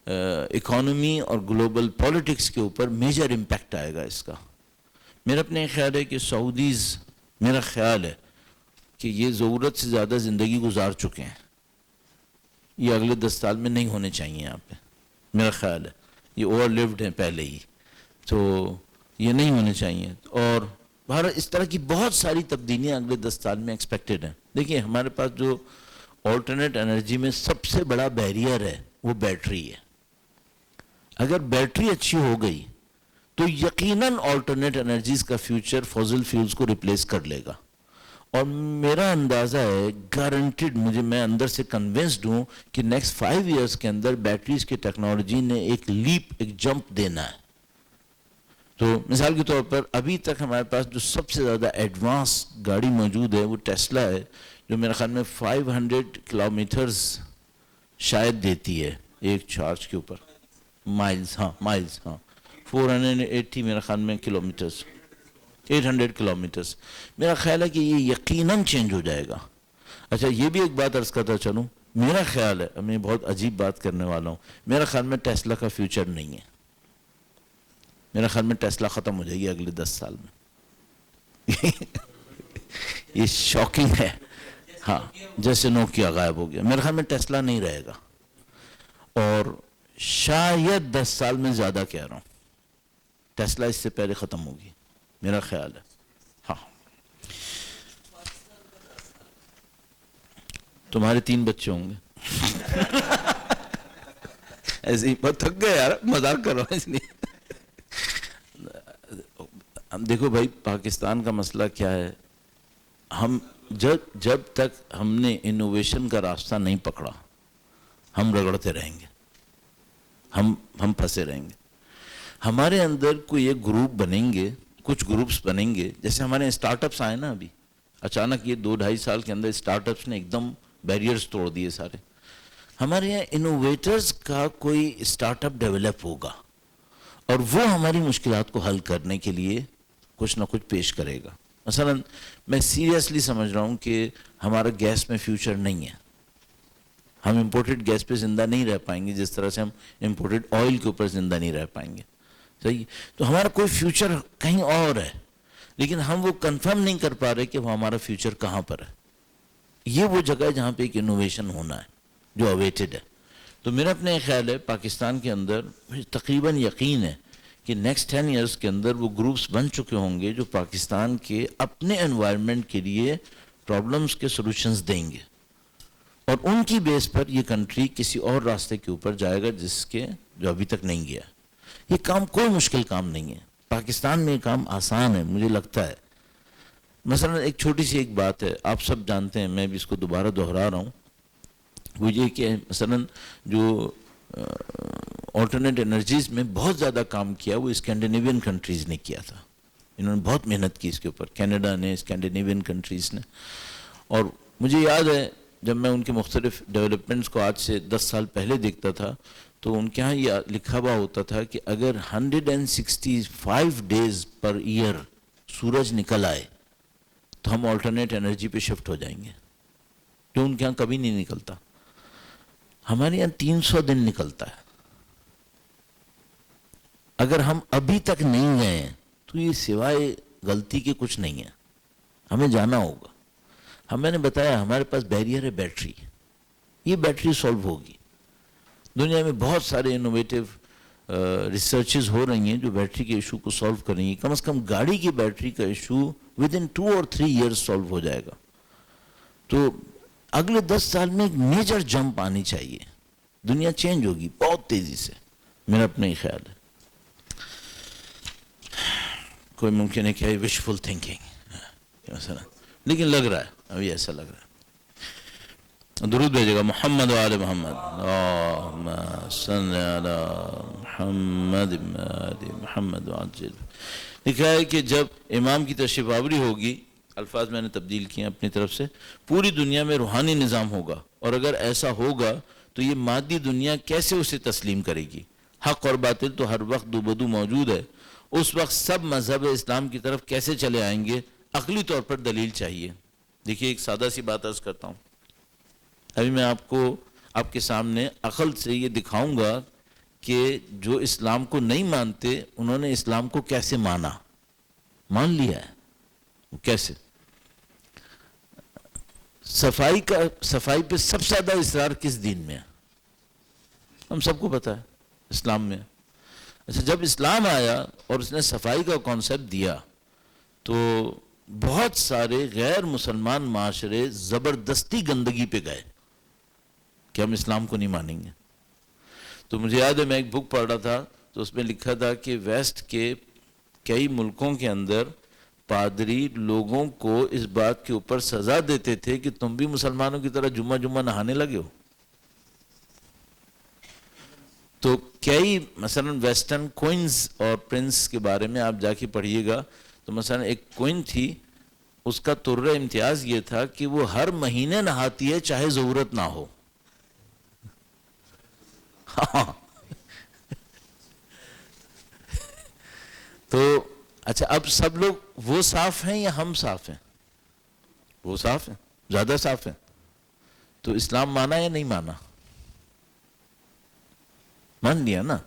Speaker 1: اکانومی اور گلوبل پولیٹکس کے اوپر میجر امپیکٹ آئے گا اس کا. میرا اپنے خیال ہے کہ سعودیز، میرا خیال ہے کہ یہ ضرورت سے زیادہ زندگی گزار چکے ہیں. یہ اگلے 10 سال میں نہیں ہونے چاہیے یہاں پہ، میرا خیال ہے. یہ اوور لیوڈ ہیں پہلے ہی، تو یہ نہیں ہونے چاہیے. اور بہرحال اس طرح کی بہت ساری تبدیلیاں اگلے 10 سال میں ایکسپیکٹڈ ہیں. دیکھیے ہمارے پاس جو آلٹرنیٹ انرجی میں سب سے بڑا بیریئر ہے وہ بیٹری ہے. اگر بیٹری اچھی ہو گئی تو یقیناً آلٹرنیٹ انرجیز کا فیوچر فوزل فیولز کو ریپلیس کر لے گا. اور میرا اندازہ ہے گارنٹیڈ، میں اندر سے کنونسڈ ہوں کہ نیکسٹ 5 ایئرس کے اندر بیٹریز کی ٹیکنالوجی نے ایک لیپ، ایک جمپ دینا ہے. تو مثال کے طور پر ابھی تک ہمارے پاس جو سب سے زیادہ ایڈوانس گاڑی موجود ہے وہ ٹیسلا ہے، جو میرے خیال میں 500 کلومیٹرز شاید دیتی ہے ایک چارج کے اوپر. مائلز 480 میرا خیال میں کلومیٹرز، 800 کلومیٹرز. میرا خیال ہے کہ یہ یقیناً چینج ہو جائے گا. اچھا یہ بھی ایک بات عرض کرتا چلوں، میرا خیال ہے، میں بہت عجیب بات کرنے والا ہوں، میرا خیال میں ٹیسلا کا فیوچر نہیں ہے. میرا خیال میں ٹیسلا ختم ہو جائے گی اگلے 10 سال میں. یہ شاکنگ ہے. ہاں جیسے نوکیا غائب ہو گیا، میرے خیال میں ٹیسلا نہیں رہے گا. اور شاید 10 سال میں زیادہ کہہ رہا ہوں، ٹیسلا اس سے پہلے ختم ہوگی میرا خیال ہے. ہاں تمہارے 3 بچے ہوں گے. ایسے ہی بہت تھک گئے یار، مذاق کر رہا ہوں اس لیے. دیکھو بھائی پاکستان کا مسئلہ کیا ہے، ہم جب تک ہم نے انوویشن کا راستہ نہیں پکڑا ہم رگڑتے رہیں گے، ہم پھنسے رہیں گے. ہمارے اندر کوئی ایک گروپ بنیں گے، کچھ گروپس بنیں گے. جیسے ہمارے اسٹارٹ اپس آئے نا ابھی اچانک، یہ 2-2.5 سال کے اندر اسٹارٹ اپس نے ایک دم بیریئرز توڑ دیے سارے. ہمارے یہاں انوویٹرز کا کوئی اسٹارٹ اپ ڈیولپ ہوگا اور وہ ہماری مشکلات کو حل کرنے کے لیے کچھ نہ کچھ پیش کرے گا. مثلا میں سیریسلی سمجھ رہا ہوں کہ ہمارا گیس میں فیوچر نہیں ہے. ہم امپورٹڈ گیس پہ زندہ نہیں رہ پائیں گے جس طرح سے ہم امپورٹڈ آئل کے اوپر زندہ نہیں رہ پائیں گے. صحیح؟ تو ہمارا کوئی فیوچر کہیں اور ہے، لیکن ہم وہ کنفرم نہیں کر پا رہے کہ وہ ہمارا فیوچر کہاں پر ہے. یہ وہ جگہ ہے جہاں پہ ایک انوویشن ہونا ہے جو اویٹڈ ہے. تو میرا اپنے خیال ہے پاکستان کے اندر مجھے تقریباً یقین ہے کہ نیکسٹ 10 ایئرس کے اندر وہ گروپس بن چکے ہوں گے جو پاکستان کے اپنے انوائرمنٹ کے لیے پرابلمس کے سلوشنز دیں گے، اور ان کی بیس پر یہ کنٹری کسی اور راستے کے اوپر جائے گا جو ابھی تک نہیں گیا. یہ کام کوئی مشکل کام نہیں ہے. پاکستان میں یہ کام آسان ہے مجھے لگتا ہے. مثلا ایک چھوٹی سی ایک بات ہے، آپ سب جانتے ہیں، میں بھی اس کو دوبارہ دہرا رہا ہوں، وہ یہ کہ مثلا جو آلٹرنیٹ انرجیز میں بہت زیادہ کام کیا وہ اسکینڈینیوین کنٹریز نے کیا تھا. انہوں نے بہت محنت کی اس کے اوپر، کینیڈا نے، اسکینڈینیوین کنٹریز نے. اور مجھے یاد ہے جب میں ان کے مختلف ڈیولپمنٹس کو آج سے 10 سال پہلے دیکھتا تھا تو ان کے ہاں یہ لکھا ہوا ہوتا تھا کہ اگر 165 ڈیز پر ایئر سورج نکل آئے تو ہم آلٹرنیٹ انرجی پہ شفٹ ہو جائیں گے، جو ان کے ہاں کبھی نہیں نکلتا. ہمارے یہاں 300 دن نکلتا ہے. اگر ہم ابھی تک نہیں گئے ہیں تو یہ سوائے غلطی کے کچھ نہیں ہے، ہمیں جانا ہوگا. میں نے بتایا ہمارے پاس بیریئر ہے بیٹری، یہ بیٹری سولو ہوگی. دنیا میں بہت سارے انوویٹیو ریسرچز ہو رہی ہیں جو بیٹری کے ایشو کو سولو کریں گی. کم از کم گاڑی کی بیٹری کا ایشو ودن 2 اور 3 ایئرز سولو ہو جائے گا. تو اگلے 10 سال میں ایک میجر جمپ آنی چاہیے. دنیا چینج ہوگی بہت تیزی سے، میرا اپنا ہی خیال ہے. کوئی ممکن ہے کہ وشفل تھنکنگ مثلا، لیکن لگ رہا ہے ابھی ایسا لگ رہا ہے. درود بھیجے گا محمد وآل محمد، اللہم صل علی محمد محمد وعجل. لکھا ہے کہ جب امام کی تشریف آوری ہوگی، الفاظ میں نے تبدیل کیے اپنی طرف سے، پوری دنیا میں روحانی نظام ہوگا، اور اگر ایسا ہوگا تو یہ مادی دنیا کیسے اسے تسلیم کرے گی؟ حق اور باطل تو ہر وقت دو بدو موجود ہے. اس وقت سب مذہب اسلام کی طرف کیسے چلے آئیں گے؟ عقلی طور پر دلیل چاہیے. دیکھیے ایک سادہ سی بات عرض کرتا ہوں. ابھی میں آپ کے سامنے عقل سے یہ دکھاؤں گا کہ جو اسلام کو نہیں مانتے انہوں نے اسلام کو کیسے مان لیا ہے. کیسے؟ صفائی پہ سب سے زیادہ اصرار کس دین میں ہے؟ ہم سب کو پتا ہے اسلام میں. اچھا، جب اسلام آیا اور اس نے صفائی کا کانسیپٹ دیا تو بہت سارے غیر مسلمان معاشرے زبردستی گندگی پہ گئے کہ ہم اسلام کو نہیں مانیں گے. تو مجھے یاد ہے میں ایک بک پڑھ رہا تھا تو اس میں لکھا تھا کہ ویسٹ کے کئی ملکوں کے اندر پادری لوگوں کو اس بات کے اوپر سزا دیتے تھے کہ تم بھی مسلمانوں کی طرح جمعہ نہانے لگے ہو. تو کئی مثلا ویسٹرن کوئنز اور پرنس کے بارے میں آپ جا کے پڑھیے گا تو مثلا ایک کوئن تھی، اس کا طرز امتیاز یہ تھا کہ وہ ہر مہینے نہاتی ہے چاہے ضرورت نہ ہو. تو اچھا، اب سب لوگ وہ صاف ہیں یا ہم صاف ہیں؟ وہ صاف ہیں، زیادہ صاف ہیں. تو اسلام مانا یا نہیں مانا؟ مان لیا نا.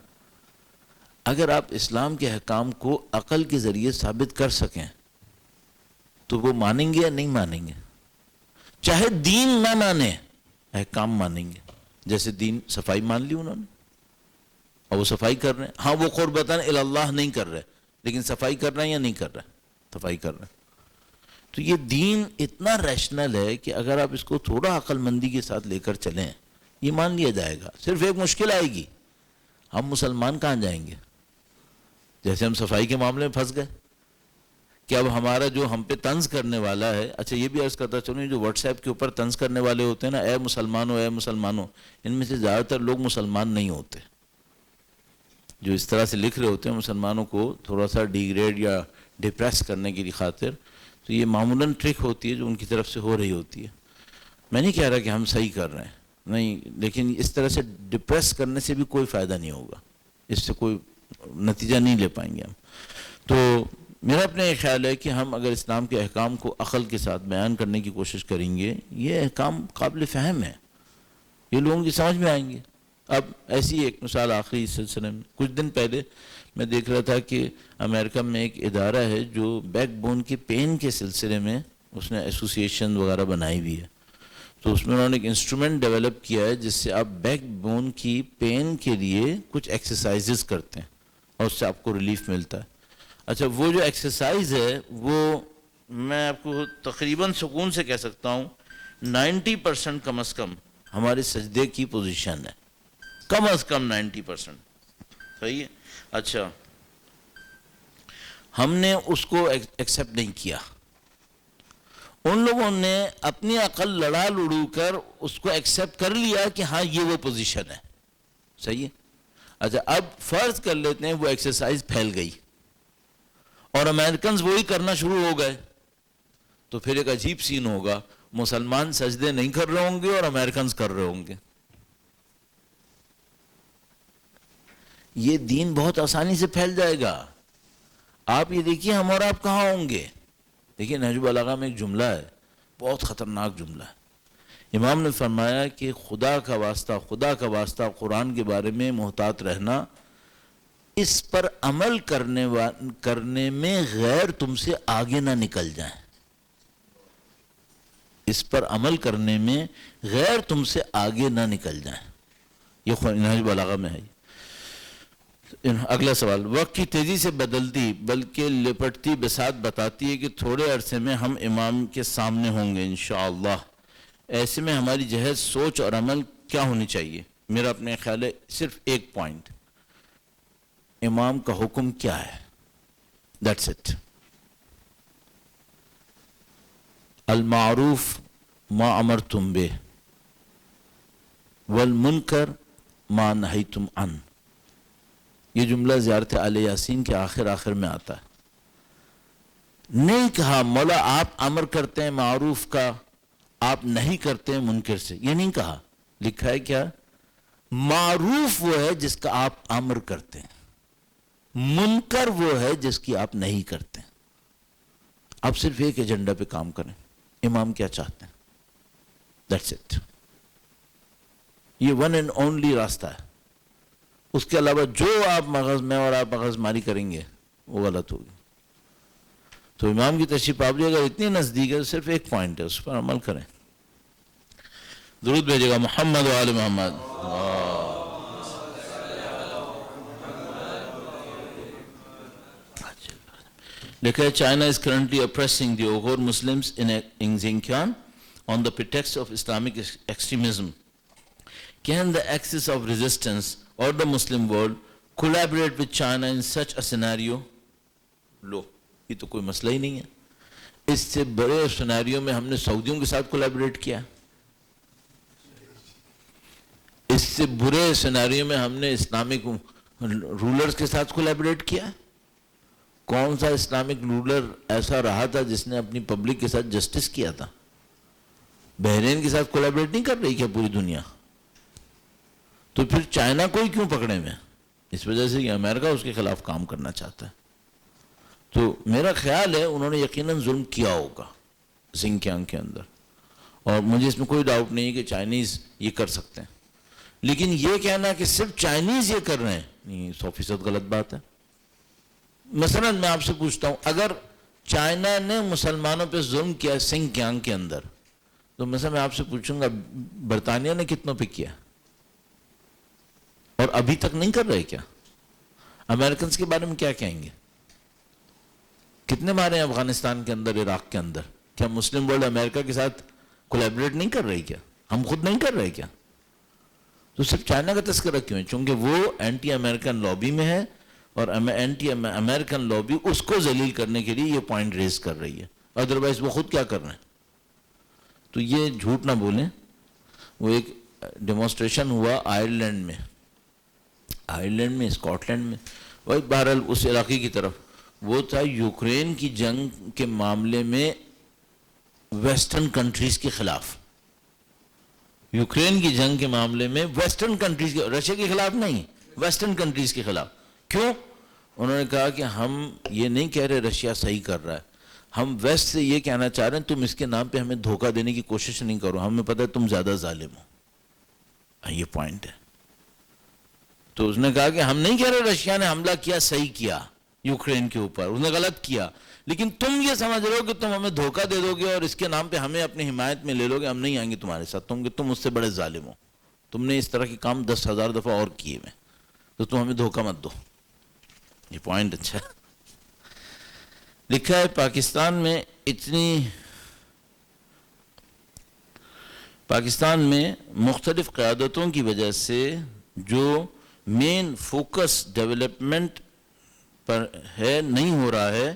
Speaker 1: اگر آپ اسلام کے احکام کو عقل کے ذریعے ثابت کر سکیں تو وہ مانیں گے یا نہیں مانیں گے؟ چاہے دین نہ مانے، احکام مانیں گے. جیسے دین صفائی مان لی انہوں نے اور وہ صفائی کر رہے ہیں. ہاں، وہ قربتاً اللہ نہیں کر رہے لیکن صفائی کر رہے ہیں یا نہیں کر رہے؟ صفائی کر رہے ہیں. تو یہ دین اتنا ریشنل ہے کہ اگر آپ اس کو تھوڑا عقل مندی کے ساتھ لے کر چلیں یہ مان لیا جائے گا. صرف ایک مشکل آئے گی، ہم مسلمان کہاں جائیں گے؟ جیسے ہم صفائی کے معاملے میں پھنس گئے کہ اب ہمارا جو ہم پہ طنز کرنے والا ہے. اچھا، یہ بھی عرض کرتا چلوں، جو واٹس ایپ کے اوپر طنز کرنے والے ہوتے ہیں نا، اے مسلمانوں اے مسلمانوں، ان میں سے زیادہ تر لوگ مسلمان نہیں ہوتے. جو اس طرح سے لکھ رہے ہوتے ہیں مسلمانوں کو تھوڑا سا ڈیگریڈ یا ڈپریس کرنے کی خاطر، تو یہ معمولاً ٹرک ہوتی ہے جو ان کی طرف سے ہو رہی ہوتی ہے. میں نہیں کہہ رہا کہ ہم صحیح کر رہے ہیں، نہیں، لیکن اس طرح سے ڈپریس کرنے سے بھی کوئی فائدہ نہیں ہوگا، اس سے کوئی نتیجہ نہیں لے پائیں گے ہم. تو میرا اپنا یہ خیال ہے کہ ہم اگر اسلام کے احکام کو عقل کے ساتھ بیان کرنے کی کوشش کریں گے، یہ احکام قابل فہم ہے، یہ لوگوں کی سمجھ میں آئیں گے. اب ایسی ایک مثال آخری سلسلے میں، کچھ دن پہلے میں دیکھ رہا تھا کہ امریکہ میں ایک ادارہ ہے جو بیک بون کے پین کے سلسلے میں اس نے ایسوسیشن وغیرہ بنائی ہوئی ہے. تو اس میں انہوں نے ایک انسٹرومنٹ ڈیولپ کیا ہے جس سے آپ بیک بون کی پین کے لیے کچھ ایکسرسائزز کرتے ہیں اور اس سے آپ کو ریلیف ملتا ہے. اچھا، وہ جو ایکسرسائز ہے وہ میں آپ کو تقریباً سکون سے کہہ سکتا ہوں 90% کم از کم ہمارے سجدے کی پوزیشن ہے، کم از کم 90%. صحیح ہے. اچھا، ہم نے اس کو ایکسیپٹ نہیں کیا، ان لوگوں نے اپنی عقل لڑا لڑو کر اس کو ایکسیپٹ کر لیا کہ ہاں یہ وہ پوزیشن ہے. صحیح ہے. اچھا، اب فرض کر لیتے ہیں وہ ایکسرسائز پھیل گئی اور امریکنز وہی کرنا شروع ہو گئے تو پھر ایک عجیب سین ہوگا، مسلمان سجدے نہیں کر رہے ہوں گے اور امریکنز کر رہے ہوں گے. یہ دین بہت آسانی سے پھیل جائے گا. آپ یہ دیکھیے ہم اور آپ کہاں ہوں گے. دیکھیے نہج البلاغہ میں ایک جملہ ہے، بہت خطرناک جملہ ہے. امام نے فرمایا کہ خدا کا واسطہ قرآن کے بارے میں محتاط رہنا، اس پر عمل کرنے میں غیر تم سے آگے نہ نکل جائیں. اس پر عمل کرنے میں غیر تم سے آگے نہ نکل جائیں. یہ نہج البلاغہ میں ہے. اگلا سوال، وقت کی تیزی سے بدلتی بلکہ لپٹتی بساط بتاتی ہے کہ تھوڑے عرصے میں ہم امام کے سامنے ہوں گے انشاءاللہ. ایسے میں ہماری جہد، سوچ اور عمل کیا ہونی چاہیے؟ میرا اپنے خیال ہے صرف ایک پوائنٹ، امام کا حکم کیا ہے، دیٹس اٹ. المعروف ما امرتم بہ والمنکر ما نہیتم عنہ. یہ جملہ زیارت آل یاسین کے آخر میں آتا ہے. نہیں کہا مولا آپ امر کرتے ہیں معروف کا، آپ نہیں کرتے ہیں منکر سے، یہ نہیں کہا. لکھا ہے کیا؟ معروف وہ ہے جس کا آپ امر کرتے ہیں، منکر وہ ہے جس کی آپ نہیں کرتے. آپ صرف ایک ایجنڈا پہ کام کریں، امام کیا چاہتے ہیں، دیٹس اٹ. یہ ون اینڈ اونلی راستہ ہے. اس کے علاوہ جو آپ مغز میں اور آپ مغز ماری کریں گے وہ غلط ہوگی. تو امام کی تشریف آوری اگر اتنی نزدیک ہے تو صرف ایک پوائنٹ ہے, اس پر عمل کریں. درود بھیجے گا محمد و آل محمد. لکھا ہے China is currently oppressing the Uyghur Muslims in Xinjiang on the pretext of Islamic extremism. Can the axis of resistance or the Muslim world collaborate with China in such a scenario? لو یہ تو کوئی مسئلہ ہی نہیں ہے. اس سے بڑے scenario میں ہم نے سعودیوں کے ساتھ کولیبریٹ کیا, اس سے برے سیناریو میں ہم نے اسلامک رولرز کے ساتھ کولیبریٹ کیا. کون سا اسلامک رولر ایسا رہا تھا جس نے اپنی پبلک کے ساتھ جسٹس کیا تھا؟ بحرین کے ساتھ کولیبریٹ نہیں کر رہی کیا پوری دنیا؟ تو پھر چائنا کو ہی کیوں پکڑے میں؟ اس وجہ سے کہ امریکہ اس کے خلاف کام کرنا چاہتا ہے. تو میرا خیال ہے انہوں نے یقیناً ظلم کیا ہوگا زنکیانگ کے اندر, اور مجھے اس میں کوئی ڈاؤٹ نہیں ہے کہ چائنیز یہ کر سکتے ہیں. لیکن یہ کہنا کہ صرف چائنیز یہ کر رہے ہیں, نہیں, 100% غلط بات ہے. مثلا میں آپ سے پوچھتا ہوں, اگر چائنا نے مسلمانوں پہ ظلم کیا زنکیانگ کے اندر, تو مثلا میں آپ سے پوچھوں گا برطانیہ نے کتنوں پہ کیا اور ابھی تک نہیں کر رہے کیا؟ امریکنز کے بارے میں کیا کہیں گے؟ کتنے مارے ہیں افغانستان کے اندر, عراق کے اندر؟ کیا مسلم ورلڈ امریکہ کے ساتھ کولیبریٹ نہیں کر رہی کیا؟ ہم خود نہیں کر رہے کیا؟ تو صرف چائنا کا تذکرہ کیوں ہے؟ چونکہ وہ اینٹی امریکن لابی میں ہے, اور اینٹی امریکن لابی اس کو ذلیل کرنے کے لیے یہ پوائنٹ ریز کر رہی ہے. ادروائز وہ خود کیا کر رہے ہیں؟ تو یہ جھوٹ نہ بولیں. وہ ایک ڈیمونسٹریشن ہوا آئرلینڈ میں, اسکاٹ لینڈ میں, وہی بہرحال اس علاقے کی طرف. وہ تھا یوکرین کی جنگ کے معاملے میں ویسٹرن کنٹریز کے خلاف. یوکرین کی جنگ کے معاملے میں ویسٹرن کنٹریز کے, رشیا کے خلاف نہیں, ویسٹرن کنٹریز کے خلاف. کیوں؟ انہوں نے کہا کہ ہم یہ نہیں کہہ رہے رشیا صحیح کر رہا ہے, ہم ویسٹ سے یہ کہنا چاہ رہے ہیں تم اس کے نام پہ ہمیں دھوکہ دینے کی کوشش نہیں کرو, ہمیں پتہ ہے تم زیادہ ظالم ہو. یہ پوائنٹ ہے. تو اس نے کہا کہ ہم نہیں کہہ رہے رشیا نے حملہ کیا صحیح کیا یوکرین کے اوپر, اس نے غلط کیا, لیکن تم یہ سمجھ رہے ہو کہ تم ہمیں دھوکہ دے دو گے اور اس کے نام پہ ہمیں اپنی حمایت میں لے لو گے, ہم نہیں آئیں گے تمہارے ساتھ, تم اس سے بڑے ظالم ہو, تم نے اس طرح کے کام 10,000 دفعہ اور کیے میں, تو تم ہمیں دھوکہ مت دو. یہ پوائنٹ اچھا ہے. لکھا ہے پاکستان میں مختلف قیادتوں کی وجہ سے جو مین فوکس ڈیولپمنٹ پر ہے نہیں ہو رہا ہے,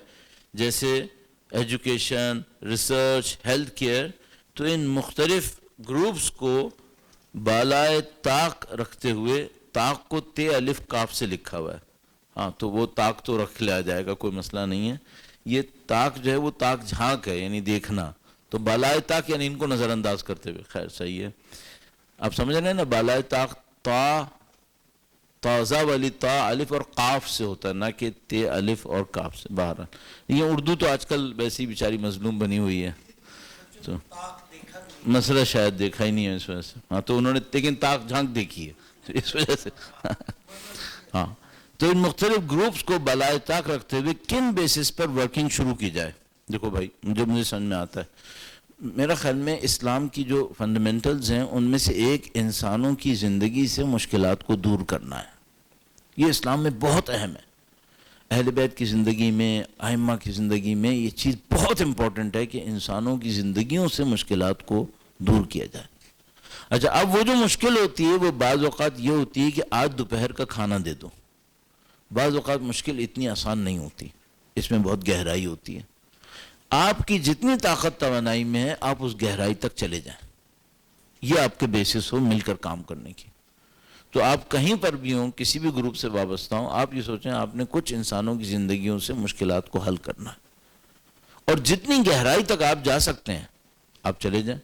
Speaker 1: جیسے ایجوکیشن, ریسرچ, ہیلتھ کیئر, تو ان مختلف گروپس کو بالائے طاق رکھتے ہوئے, طاق کو تے الف کاف سے لکھا ہوا ہے, ہاں تو وہ طاق تو رکھ لیا جائے گا, کوئی مسئلہ نہیں ہے. یہ طاق جو ہے وہ طاق جھانک ہے, یعنی دیکھنا, تو بالائے طاق یعنی ان کو نظر انداز کرتے ہوئے. خیر صحیح ہے, آپ سمجھ رہے ہیں نا, بالائے طاق تازہ والی تا الف اور قاف سے ہوتا ہے, نہ کہ تے الف اور کاف سے. باہر یہ اردو تو آج کل ویسی بیچاری مظلوم بنی ہوئی ہے, تو مسئلہ شاید دیکھا ہی نہیں ہے اس وجہ سے. ہاں تو انہوں نے لیکن طاق جھانک دیکھی ہے, تو اس وجہ سے ہاں. تو ان مختلف گروپس کو بالائے طاق رکھتے ہوئے کن بیسس پر ورکنگ شروع کی جائے؟ دیکھو بھائی, مجھے سمجھ میں آتا ہے, میرا خیال میں اسلام کی جو فنڈامنٹلز ہیں ان میں سے ایک انسانوں کی زندگی سے مشکلات کو دور کرنا ہے. یہ اسلام میں بہت اہم ہے. اہل بیت کی زندگی میں, ائمہ کی زندگی میں یہ چیز بہت امپورٹنٹ ہے کہ انسانوں کی زندگیوں سے مشکلات کو دور کیا جائے. اچھا, اب وہ جو مشکل ہوتی ہے وہ بعض اوقات یہ ہوتی ہے کہ آج دوپہر کا کھانا دے دو. بعض اوقات مشکل اتنی آسان نہیں ہوتی, اس میں بہت گہرائی ہوتی ہے. آپ کی جتنی طاقت توانائی میں ہے آپ اس گہرائی تک چلے جائیں, یہ آپ کے بیسس ہو مل کر کام کرنے کی. تو آپ کہیں پر بھی ہوں, کسی بھی گروپ سے وابستہ ہوں, آپ یہ سوچیں آپ نے کچھ انسانوں کی زندگیوں سے مشکلات کو حل کرنا ہے, اور جتنی گہرائی تک آپ جا سکتے ہیں آپ چلے جائیں.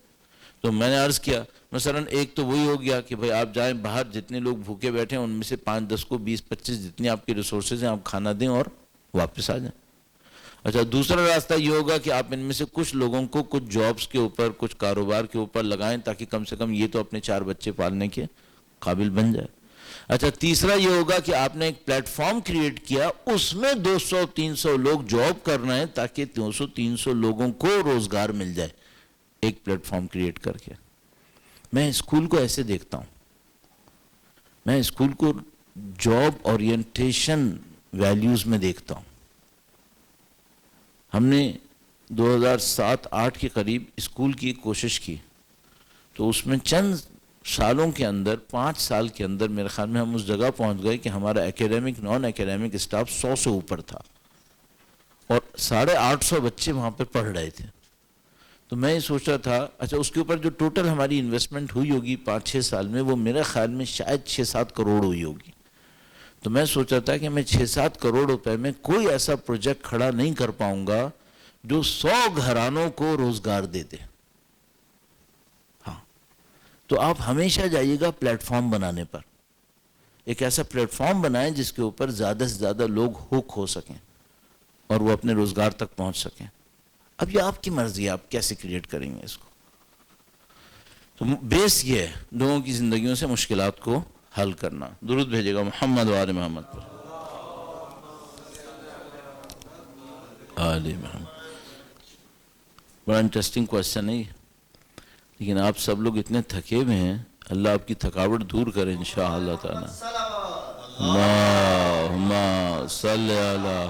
Speaker 1: تو میں نے عرض کیا مثلا ایک تو وہی ہو گیا کہ بھائی آپ جائیں باہر, جتنے لوگ بھوکے بیٹھے ہیں ان میں سے 5-10 کو 20-25 جتنی آپ کے ریسورسز ہیں آپ کھانا دیں اور واپس آ جائیں. اچھا, دوسرا راستہ یہ ہوگا کہ آپ ان میں سے کچھ لوگوں کو کچھ جابز کے اوپر, کچھ کاروبار کے اوپر لگائیں تاکہ کم سے کم یہ تو اپنے 4 بچے پالنے کے قابل بن جائے. اچھا تیسرا یہ ہوگا کہ آپ نے ایک پلیٹ فارم کریٹ کیا, اس میں 200-300 لوگ جاب کر رہے ہیں تاکہ 200-300 لوگوں کو روزگار مل جائے, ایک پلیٹ فارم کریٹ کر کے. میں اسکول کو ایسے دیکھتا ہوں, میں اسکول کو جاب اورینٹیشن ویلیوز میں دیکھتا ہوں. ہم نے 2007-8 کے قریب اسکول کی کوشش کی, تو اس میں چند سالوں کے اندر 5 سال کے اندر میرے خیال میں ہم اس جگہ پہنچ گئے کہ ہمارا ایکیڈیمک نان ایکیڈیمک اسٹاف 100 سے اوپر تھا اور 850 بچے وہاں پہ پڑھ رہے تھے. تو میں یہ سوچ رہا تھا اچھا اس کے اوپر جو ٹوٹل ہماری انویسٹمنٹ ہوئی ہوگی 5-6 سال میں, وہ میرے خیال میں شاید 6-7 کروڑ ہوئی ہوگی. تو میں سوچ رہا تھا کہ میں 6-7 کروڑ روپے میں کوئی ایسا پروجیکٹ کھڑا نہیں کر پاؤں گا جو 100 گھرانوں کو روزگار دے دے. ہاں تو آپ ہمیشہ جائیے گا پلیٹ فارم بنانے پر, ایک ایسا پلیٹ فارم بنائیں جس کے اوپر زیادہ سے زیادہ لوگ ہوک ہو سکیں اور وہ اپنے روزگار تک پہنچ سکیں. اب یہ آپ کی مرضی ہے, آپ کیسے کریٹ کریں گے اس کو. تو بیس یہ ہے لوگوں کی زندگیوں سے مشکلات کو حل کرنا. درود بھیجے گا محمد و آل محمد پر. آل محمد. بڑا انٹرسٹنگ کوشچن ہے, لیکن آپ سب لوگ اتنے تھکے ہوئے ہیں, اللہ آپ کی تھکاوٹ دور کرے انشاءاللہ تعالی. اللہم صلی علی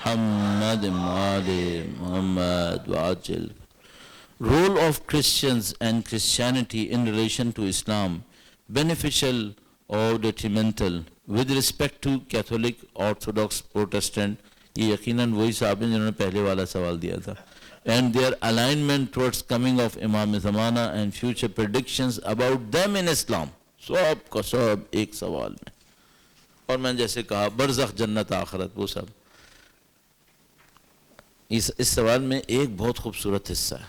Speaker 1: محمد آل محمد وعجل. Role of Christians and Christianity in relation to Islam, beneficial or detrimental with respect to Catholic, Orthodox, Protestant. یہ یقیناً وہی صاحب ہیں جنہوں نے پہلے والا سوال دیا تھا. And their alignment towards coming of Imam Zamana and future predictions about them in Islam. سب کا سب ایک سوال میں, اور میں جیسے کہا برزخ جنت آخرت وہ سب. اس سوال میں ایک بہت خوبصورت حصہ ہے.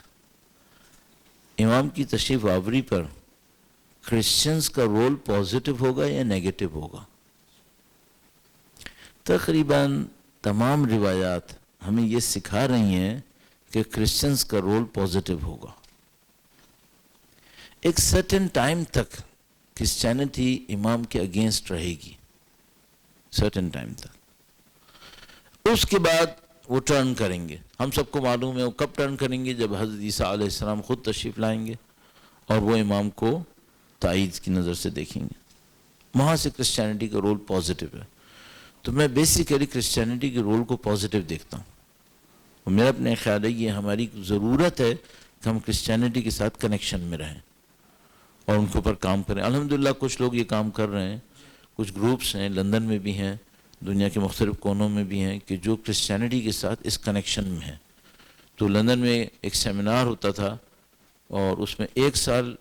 Speaker 1: امام کی تشریف آوری پر کرسچنز کا رول پازیٹیو ہوگا یا نیگیٹو ہوگا؟ تقریباً تمام روایات ہمیں یہ سکھا رہی ہیں کہ کرسچنز کا رول پازیٹیو ہوگا. ایک سرٹن ٹائم تک کرسچینٹی امام کے اگینسٹ رہے گی, سرٹن ٹائم تک. اس کے بعد وہ ٹرن کریں گے. ہم سب کو معلوم ہے وہ کب ٹرن کریں گے, جب حضرت عیسیٰ علیہ السلام خود تشریف لائیں گے اور وہ امام کو تائید کی نظر سے دیکھیں گے. وہاں سے کرسچینٹی کا رول پازیٹیو ہے. تو میں بیسیکلی کرسچینٹی کے رول کو پازیٹیو دیکھتا ہوں, اور میرا اپنے خیال ہے یہ ہماری ضرورت ہے کہ ہم کرسچینٹی کے ساتھ کنیکشن میں رہیں اور ان کے اوپر کام کریں. الحمدللہ کچھ لوگ یہ کام کر رہے ہیں, کچھ گروپس ہیں لندن میں بھی ہیں, دنیا کے مختلف کونوں میں بھی ہیں کہ جو کرسچینٹی کے ساتھ اس کنیکشن میں ہیں. تو لندن میں ایک سیمینار ہوتا تھا اور اس میں 1 سال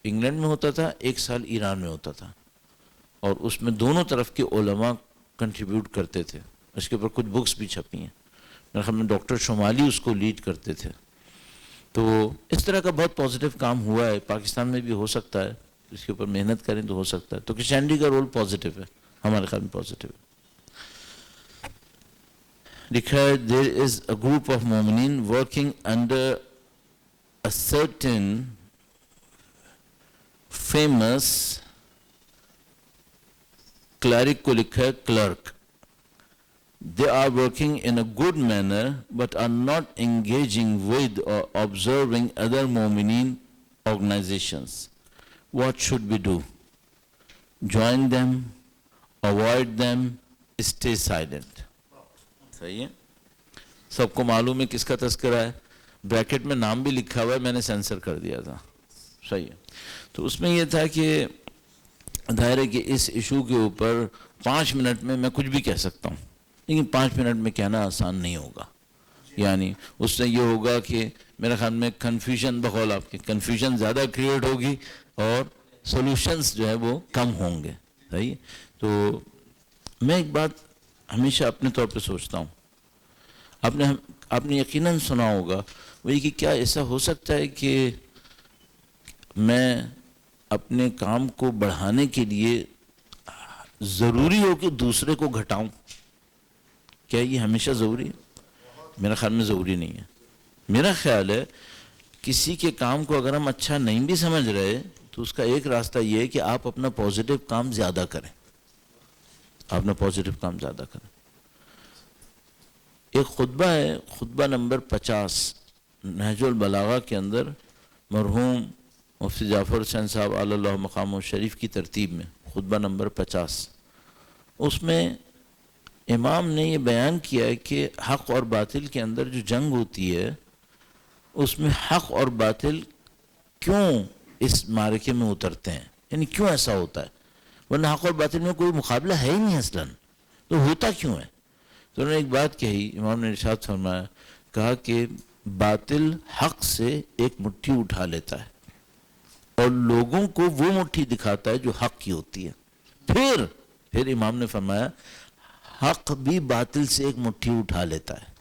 Speaker 1: انگلینڈ میں ہوتا تھا, 1 سال ایران میں ہوتا تھا, اور اس میں دونوں طرف کے علماء کنٹریبیوٹ کرتے تھے. اس کے اوپر کچھ بکس بھی چھپی ہیں. میرے خیال میں ڈاکٹر شمالی اس کو لیڈ کرتے تھے. تو اس طرح کا بہت پازیٹیو کام ہوا ہے, پاکستان میں بھی ہو سکتا ہے, اس کے اوپر محنت کریں تو ہو سکتا ہے. تو کرسچینٹی کا رول پازیٹیو ہے, ہمارے خیال میں پازیٹیو ہے. لکھا ہے there is a group of مومنین working under a certain famous cleric کو لکھا ہے clerk. They are working in a good manner but are not engaging with or observing other مومنین organizations. What should we do? Join them, avoid them, stay silent. صحیح ہے. سب کو معلوم ہے کس کا تذکرہ ہے, بریکٹ میں نام بھی لکھا ہوا ہے, میں نے سینسر کر دیا تھا. صحیح ہے. تو اس میں یہ تھا کہ ظاہر ہے کہ اس ایشو کے اوپر 5 منٹ میں کچھ بھی کہہ سکتا ہوں, لیکن 5 منٹ میں کہنا آسان نہیں ہوگا. یعنی اس سے یہ ہوگا کہ میرے خیال میں کنفیوژن, بقول آپ کے کنفیوژن زیادہ کریٹ ہوگی اور سولوشنز جو ہے وہ کم ہوں گے. صحیح. تو میں ایک بات ہمیشہ اپنے طور پہ سوچتا ہوں, آپ نے یقیناً سنا ہوگا, وہی کہ کیا ایسا ہو سکتا ہے کہ میں اپنے کام کو بڑھانے کے لیے ضروری ہو کہ دوسرے کو گھٹاؤں؟ کیا یہ ہمیشہ ضروری ہے؟ میرا خیال میں ضروری نہیں ہے. میرا خیال ہے کسی کے کام کو اگر ہم اچھا نہیں بھی سمجھ رہے تو اس کا ایک راستہ یہ ہے کہ آپ اپنا پازیٹیو کام زیادہ کریں. آپ نے پازیٹیو کام زیادہ کریں. ایک خطبہ ہے، خطبہ نمبر 50 نہج البلاغہ کے اندر، مرحوم مفتی جعفر حسین صاحب علی اللہ مقامہ شریف کی ترتیب میں خطبہ نمبر 50. اس میں امام نے یہ بیان کیا ہے کہ حق اور باطل کے اندر جو جنگ ہوتی ہے اس میں حق اور باطل کیوں اس معرکے میں اترتے ہیں، یعنی کیوں ایسا ہوتا ہے، ورنہ حق اور باطل میں کوئی مقابلہ ہے ہی نہیں اصلاً، تو ہوتا کیوں ہے؟ تو انہوں نے ایک بات کہی، امام نے ارشاد فرمایا، کہا کہ باطل حق سے ایک مٹھی اٹھا لیتا ہے اور لوگوں کو وہ مٹھی دکھاتا ہے جو حق کی ہوتی ہے. پھر امام نے فرمایا حق بھی باطل سے ایک مٹھی اٹھا لیتا ہے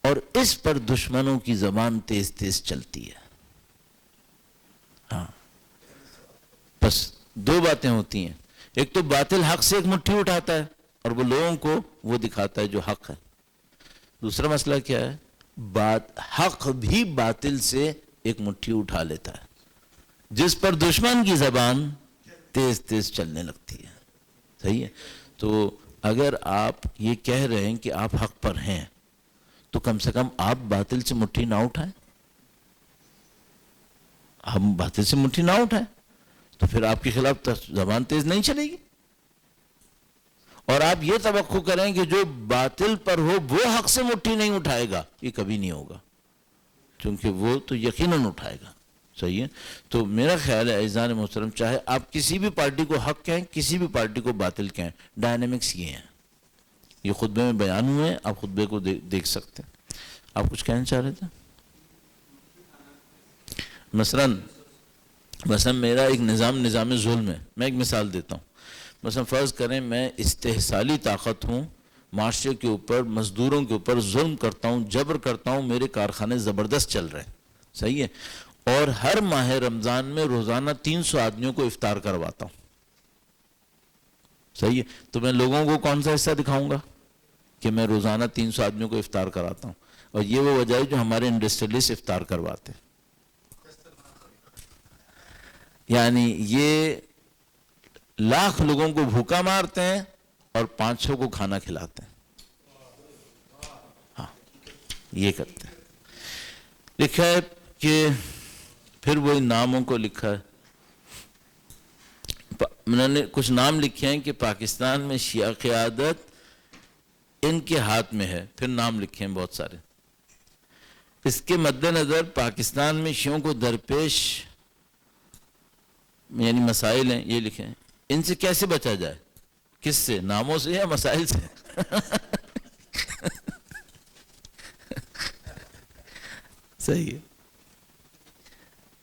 Speaker 1: اور اس پر دشمنوں کی زبان تیز تیز چلتی ہے. ہاں، بس دو باتیں ہوتی ہیں، ایک تو باطل حق سے ایک مٹھی اٹھاتا ہے اور وہ لوگوں کو وہ دکھاتا ہے جو حق ہے. دوسرا مسئلہ کیا ہے؟ حق بھی باطل سے ایک مٹھی اٹھا لیتا ہے جس پر دشمن کی زبان تیز تیز چلنے لگتی ہے. صحیح ہے؟ تو اگر آپ یہ کہہ رہے ہیں کہ آپ حق پر ہیں تو کم سے کم آپ باطل سے مٹھی نہ اٹھائیں. ہم باطل سے مٹھی نہ اٹھائیں تو پھر آپ کے خلاف زبان تیز نہیں چلے گی. اور آپ یہ توقع کریں کہ جو باطل پر ہو وہ حق سے مٹھی نہیں اٹھائے گا، یہ کبھی نہیں ہوگا، کیونکہ وہ تو یقیناً اٹھائے گا. صحیح ہے؟ تو میرا خیال ہے عزیزان محترم، چاہے آپ کسی بھی پارٹی کو حق کہیں، کسی بھی پارٹی کو باطل کہیں، ڈائنامکس یہ ہیں. یہ خطبے میں بیان ہوئے ہیں، آپ خطبے کو دیکھ سکتے ہیں. آپ کچھ کہنا چاہ رہے تھے؟ مثلا میرا ایک نظام ظلم ہے. میں ایک مثال دیتا ہوں. مثلا فرض کریں میں استحصالی طاقت ہوں، معاشرے کے اوپر، مزدوروں کے اوپر ظلم کرتا ہوں، جبر کرتا ہوں، میرے کارخانے زبردست چل رہے ہیں. صحیح ہے؟ اور ہر ماہ رمضان میں روزانہ 300 آدمیوں کو افطار کرواتا ہوں. صحیح ہے؟ تو میں لوگوں کو کون سا حصہ دکھاؤں گا کہ میں روزانہ 300 آدمیوں کو افطار کراتا ہوں، اور یہ وہ وجہ ہے جو ہمارے انڈسٹریلسٹ افطار کرواتے ہیں. یعنی یہ لاکھ لوگوں کو بھوکا مارتے ہیں اور 500 کو کھانا کھلاتے ہیں. ہاں، یہ کرتے ہیں. لکھا ہے کہ پھر وہی ناموں کو لکھا ہے، میں نے کچھ نام لکھے ہیں کہ پاکستان میں شیعہ قیادت ان کے ہاتھ میں ہے، پھر نام لکھے ہیں بہت سارے. اس کے مد نظر پاکستان میں شیعوں کو درپیش یعنی مسائل ہیں، یہ لکھے ہیں. ان سے کیسے بچا جائے؟ کس سے؟ ناموں سے یا مسائل سے؟ صحیح ہے.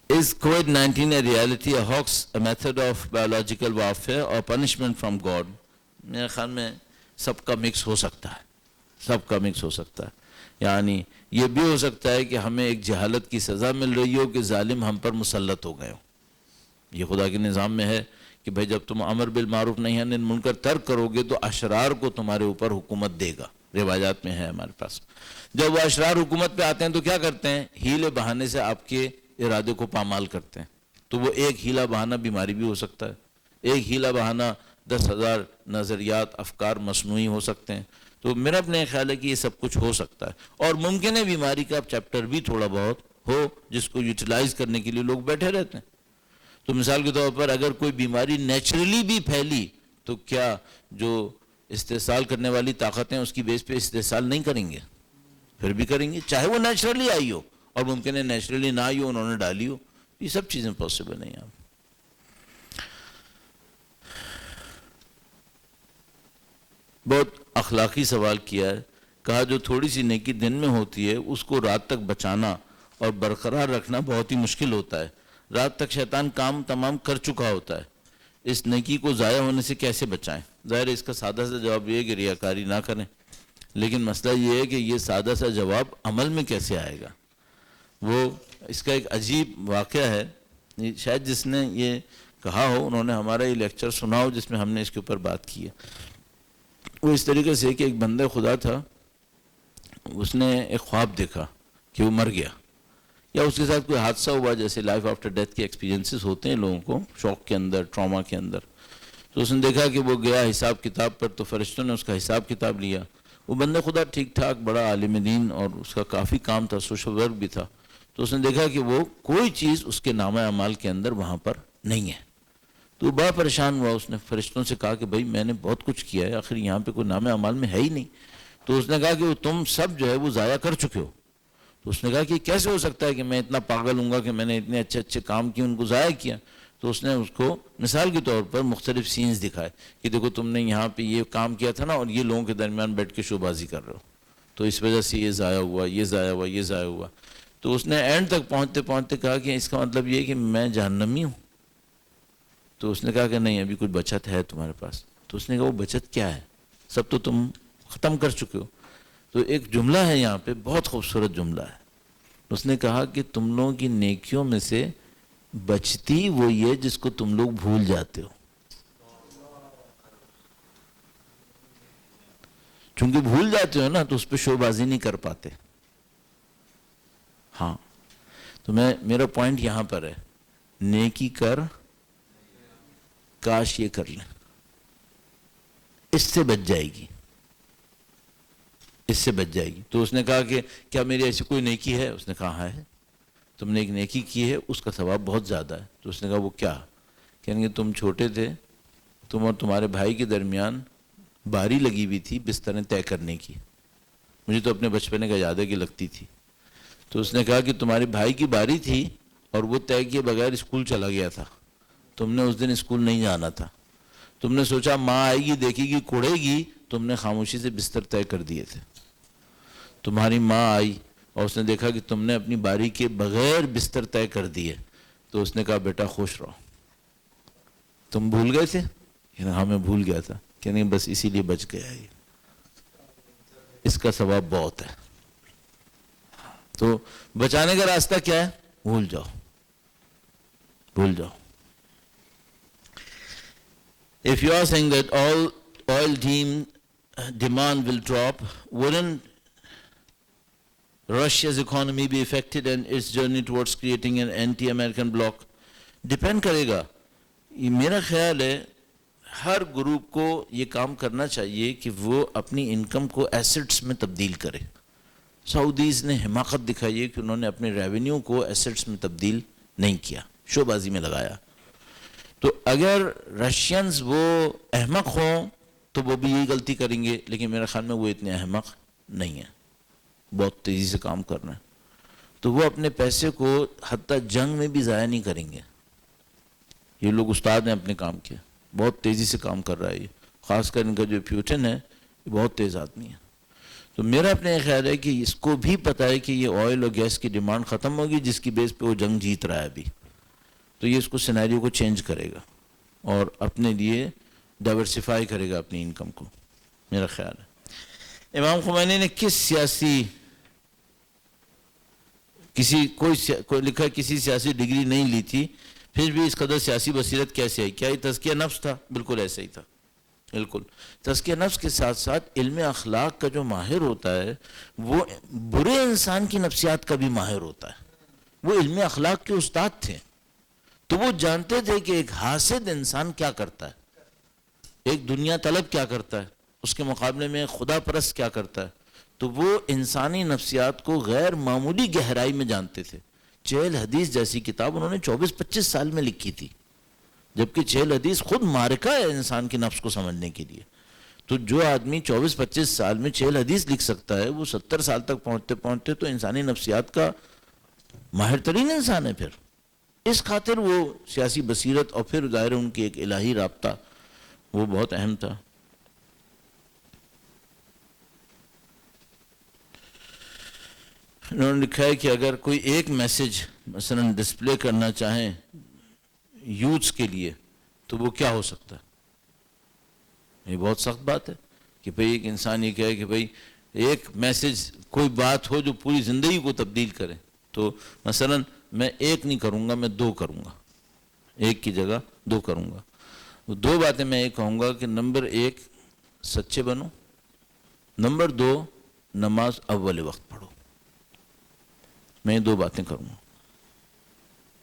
Speaker 1: Is COVID-19 a reality, a hoax, a method of biological warfare or punishment from God? میرے خیال میں سب کا مکس ہو سکتا ہے، سب کا مکس ہو سکتا ہے. یعنی یہ بھی ہو سکتا ہے کہ ہمیں ایک جہالت کی سزا مل رہی ہو کہ ظالم ہم پر مسلط ہو گئے ہو. یہ خدا کے نظام میں ہے کہ بھائی جب تم امر بالمعروف نہی عن المنکر ترک کرو گے تو اشرار کو تمہارے اوپر حکومت دے گا. روایات میں ہے ہمارے پاس. جب وہ اشرار حکومت پہ آتے ہیں تو کیا کرتے ہیں؟ ہیلے بہانے سے آپ کے ارادے کو پامال کرتے ہیں. تو وہ ایک ہیلا بہانہ بیماری بھی ہو سکتا ہے، ایک ہیلا بہانہ 10,000 نظریات، افکار مصنوعی ہو سکتے ہیں. تو میرا اپنے خیال ہے کہ یہ سب کچھ ہو سکتا ہے، اور ممکن ہے بیماری کا چیپٹر بھی تھوڑا بہت ہو جس کو یوٹیلائز کرنے کے لیے لوگ بیٹھے رہتے ہیں. تو مثال کے طور پر اگر کوئی بیماری نیچرلی بھی پھیلی تو کیا جو استحصال کرنے والی طاقتیں اس کی بیس پہ استحصال نہیں کریں گے؟ پھر بھی کریں گے، چاہے وہ نیچرلی آئی ہو، اور ممکن ہے نیچرلی نہ آئی ہو، انہوں نے ڈالی ہو. یہ سب چیزیں پاسبل نہیں ہیں. بہت اخلاقی سوال کیا ہے. کہا جو تھوڑی سی نیکی دن میں ہوتی ہے اس کو رات تک بچانا اور برقرار رکھنا بہت ہی مشکل ہوتا ہے. رات تک شیطان کام تمام کر چکا ہوتا ہے. اس نیکی کو ضائع ہونے سے کیسے بچائیں؟ ظاہر ہے اس کا سادہ سا جواب یہ ہے کہ ریاکاری نہ کریں، لیکن مسئلہ یہ ہے کہ یہ سادہ سا جواب عمل میں کیسے آئے گا؟ وہ اس کا ایک عجیب واقعہ ہے. شاید جس نے یہ کہا ہو انہوں نے ہمارا یہ لیکچر سنا ہو جس میں ہم نے اس کے اوپر بات کی ہے. وہ اس طریقے سے کہ ایک بندہ خدا تھا، اس نے ایک خواب دیکھا کہ وہ مر گیا یا اس کے ساتھ کوئی حادثہ ہوا، جیسے لائف آفٹر ڈیتھ کے ایکسپیرینسز ہوتے ہیں لوگوں کو شوق کے اندر، ٹراما کے اندر. تو اس نے دیکھا کہ وہ گیا حساب کتاب پر، تو فرشتوں نے اس کا حساب کتاب لیا. وہ بندہ خدا ٹھیک ٹھاک بڑا عالم دین اور اس کا کافی کام تھا، سوشل ورک بھی تھا. تو اس نے دیکھا کہ وہ کوئی چیز اس کے نامہ اعمال کے اندر وہاں پر نہیں ہے. تو بڑا پریشان ہوا. اس نے فرشتوں سے کہا کہ بھائی میں نے بہت کچھ کیا ہے، آخر یہاں پہ کوئی نامہ اعمال میں ہے ہی نہیں. تو اس نے کہا کہ وہ تم سب جو ہے وہ ضائع کر چکے ہو. تو اس نے کہا کہ کیسے ہو سکتا ہے کہ میں اتنا پاگل ہوں گا کہ میں نے اتنے اچھے اچھے کام کیے ان کو ضائع کیا. تو اس نے اس کو مثال کے طور پر مختلف سینز دکھائے کہ دیکھو تم نے یہاں پہ یہ کام کیا تھا نا، اور یہ لوگوں کے درمیان بیٹھ کے شو بازی کر رہے ہو، تو اس وجہ سے یہ ضائع ہوا، یہ ضائع ہوا، یہ ضائع ہوا. تو اس نے اینڈ تک پہنچتے پہنچتے کہا کہ اس کا مطلب یہ ہے کہ میں جہنمی ہوں. تو اس نے کہا کہ نہیں، ابھی کچھ بچت ہے تمہارے پاس. تو اس نے کہا وہ بچت کیا ہے، سب تو تم ختم کر چکے ہو. تو ایک جملہ ہے یہاں پہ، بہت خوبصورت جملہ ہے. اس نے کہا کہ تم لوگوں کی نیکیوں میں سے بچتی وہ یہ جس کو تم لوگ بھول جاتے ہو. چونکہ بھول جاتے ہو نا تو اس پہ شو بازی نہیں کر پاتے. ہاں تو میرا پوائنٹ یہاں پر ہے، نیکی کر کاش یہ کر لیں، اس سے بچ جائے گی، اس سے بچ جائے گی. تو اس نے کہا کہ کیا میری ایسی کوئی نیکی ہے؟ اس نے کہا ہے، تم نے ایک نیکی کی ہے، اس کا ثواب بہت زیادہ ہے. تو اس نے کہا وہ کیا؟ کہیں گے تم چھوٹے تھے، تم اور تمہارے بھائی کے درمیان باری لگی ہوئی تھی بستریں طے کرنے کی. مجھے تو اپنے بچپنے کا یاد ہے کہ لگتی تھی. تو اس نے کہا کہ تمہارے بھائی کی باری تھی اور وہ طے کیے بغیر اسکول چلا گیا تھا. تم نے اس دن اسکول نہیں جانا تھا. تم نے سوچا ماں آئے گی دیکھے گی کوڑے گی، تم نے خاموشی سے بستر طے کر دیے تھے. تمہاری ماں آئی اور اس نے دیکھا کہ تم نے اپنی باری کے بغیر بستر طے کر دیے. تو اس نے کہا بیٹا خوش رہو، تم بھول گئے تھے؟ ہاں میں بھول گیا تھا. کہ نہیں بس اسی لیے بچ گیا یہ، اس کا ثواب بہت ہے. تو بچانے کا راستہ کیا ہے؟ بھول جاؤ، بھول جاؤ. If you are saying that all oil demand will drop, wouldn't Russia's economy be affected and its journey towards creating an anti-American bloc? Depend کرے گا. یہ میرا خیال ہے ہر گروپ کو یہ کام کرنا چاہیے کہ وہ اپنی انکم کو ایسٹس میں تبدیل کرے. سعودیز نے حماقت دکھائی ہے کہ انہوں نے اپنے ریونیو کو ایسٹس میں تبدیل نہیں کیا، شو بازی میں لگایا. تو اگر رشینز وہ احمق ہوں تو وہ بھی یہی غلطی کریں گے، لیکن میرے خیال میں وہ اتنے احمق نہیں ہیں، بہت تیزی سے کام کر رہے ہیں. تو وہ اپنے پیسے کو حتیٰ جنگ میں بھی ضائع نہیں کریں گے. یہ لوگ استاد ہیں اپنے کام کے، بہت تیزی سے کام کر رہا ہے یہ، خاص کر ان کا جو پیوٹن ہے یہ بہت تیز آدمی ہے. تو میرا اپنے یہ خیال ہے کہ اس کو بھی پتہ ہے کہ یہ آئل اور گیس کی ڈیمانڈ ختم ہوگی جس کی بیس پہ وہ جنگ جیت رہا ہے ابھی. تو یہ اس کو سینیریو کو چینج کرے گا اور اپنے لیے ڈائیورسیفائی کرے گا اپنی انکم کو، میرا خیال ہے. امام خمینی نے کوئی لکھا کسی سیاسی ڈگری نہیں لی تھی، پھر بھی اس قدر سیاسی بصیرت کیسے آئی؟ کیا یہ تزکیہ نفس تھا؟ بالکل ایسا ہی تھا. بالکل تزکیہ نفس کے ساتھ ساتھ علم اخلاق کا جو ماہر ہوتا ہے وہ برے انسان کی نفسیات کا بھی ماہر ہوتا ہے. وہ علم اخلاق کے استاد تھے، تو وہ جانتے تھے کہ ایک حاسد انسان کیا کرتا ہے، ایک دنیا طلب کیا کرتا ہے، اس کے مقابلے میں خدا پرست کیا کرتا ہے. تو وہ انسانی نفسیات کو غیر معمولی گہرائی میں جانتے تھے. 4 حدیث جیسی کتاب انہوں نے 24-25 سال میں لکھی تھی، جبکہ 4 حدیث خود معرکہ ہے انسان کے نفس کو سمجھنے کے لیے. تو جو آدمی 24-25 سال میں 4 حدیث لکھ سکتا ہے وہ 70 سال تک پہنچتے پہنچتے تو انسانی نفسیات کا ماہر ترین انسان ہے. پھر اس خاطر وہ سیاسی بصیرت اور پھر ظاہر ان کی ایک الہی رابطہ وہ بہت اہم تھا. انہوں نے لکھا ہے کہ اگر کوئی ایک میسج مثلا ڈسپلے کرنا چاہیں یوتھس کے لیے تو وہ کیا ہو سکتا ہے؟ یہ بہت سخت بات ہے کہ بھئی ایک انسان یہ کہے کہ بھئی ایک میسج کوئی بات ہو جو پوری زندگی کو تبدیل کرے. تو مثلا میں 1 نہیں کروں گا، میں 2 کروں گا، 1 کی جگہ 2 کروں گا. 2 باتیں میں یہ کہوں گا کہ نمبر 1 سچے بنو، نمبر 2 نماز اول وقت پڑھو. میں 2 باتیں کروں گا.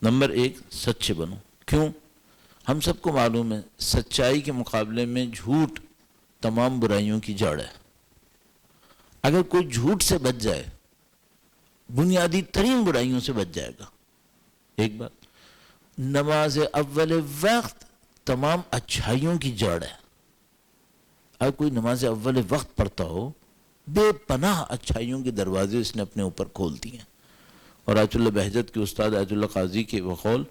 Speaker 1: نمبر 1 سچے بنو. کیوں؟ ہم سب کو معلوم ہے سچائی کے مقابلے میں جھوٹ تمام برائیوں کی جڑ ہے. اگر کوئی جھوٹ سے بچ جائے بنیادی ترین برائیوں سے بچ جائے گا. ایک بات، نماز اول وقت تمام اچھائیوں کی جڑ ہے. اگر کوئی نماز اول وقت پڑھتا ہو بے پناہ اچھائیوں کے دروازے اس نے اپنے اوپر کھول دیے ہیں. اور آیت اللہ بہجت کے استاد آیت اللہ قاضی کے بقول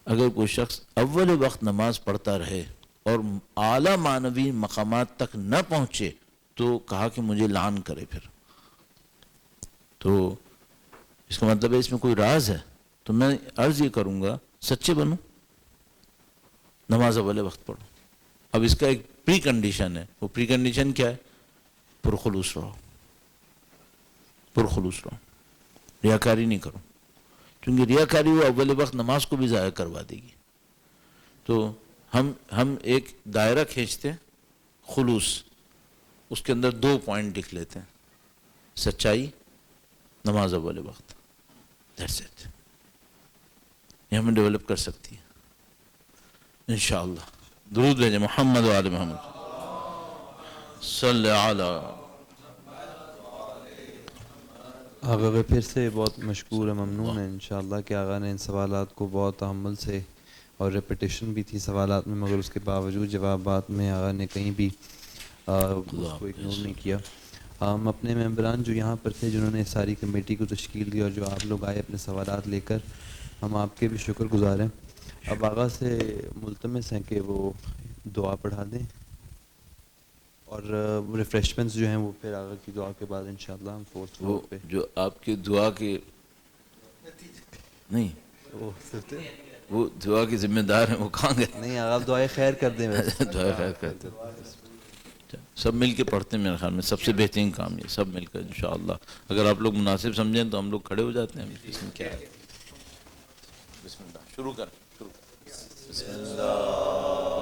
Speaker 1: اگر کوئی شخص اول وقت نماز پڑھتا رہے اور اعلیٰ معنوی مقامات تک نہ پہنچے تو کہا کہ مجھے لعن کرے. پھر تو اس کا مطلب ہے اس میں کوئی راز ہے. تو میں عرض یہ کروں گا سچے بنو، نماز اول وقت پڑھو. اب اس کا ایک پری کنڈیشن ہے. وہ پری کنڈیشن کیا ہے؟ پرخلوص رہو، پرخلوص رہو، ریاکاری نہیں کرو، کیونکہ ریاکاری وہ اول وقت نماز کو بھی ضائع کروا دے گی. تو ہم ایک دائرہ کھینچتے ہیں خلوص، اس کے اندر 2 پوائنٹ لکھ لیتے ہیں: سچائی، نماز اول وقت. That's it. یہ ہمیں ڈیولپ کر سکتی ہے انشاءاللہ. درود بھیجیں محمد و آل محمد صلی علی.
Speaker 2: آغا کا پھر سے بہت مشکور ہے، ممنون ہے انشاءاللہ کہ آغا نے ان سوالات کو بہت تحمل سے، اور ریپیٹیشن بھی تھی سوالات میں، مگر اس کے باوجود جوابات میں آغا نے کہیں بھی اس کو اگنور نہیں کیا. ہم اپنے ممبران جو یہاں پر تھے جنہوں نے ساری کمیٹی کو تشکیل دی اور جو آپ لوگ آئے اپنے سوالات لے کر، ہم آپ کے بھی شکر گزار ہیں. اب آغا سے ملتمس ہیں کہ وہ دعا پڑھا دیں، اور ریفریشمنٹس جو ہیں وہ پھر آغا کی دعا کے بعد انشاءاللہ ہم فورتھ فلور پہ.
Speaker 1: جو آپ کی دعا کے نہیں، وہ دعا کے ذمہ دار ہیں، وہ کہاں گئے؟
Speaker 2: نہیں آغا دعائے خیر کر دیں.
Speaker 1: دعا خیر کرتے سب مل کے پڑھتے ہیں. میرے خیال میں سب سے بہترین کام یہ، سب مل کر انشاءاللہ. اگر آپ لوگ مناسب سمجھیں تو ہم لوگ کھڑے ہو جاتے ہیں. اس میں کیا ہے؟ بسم اللہ شروع کر. بسم اللہ.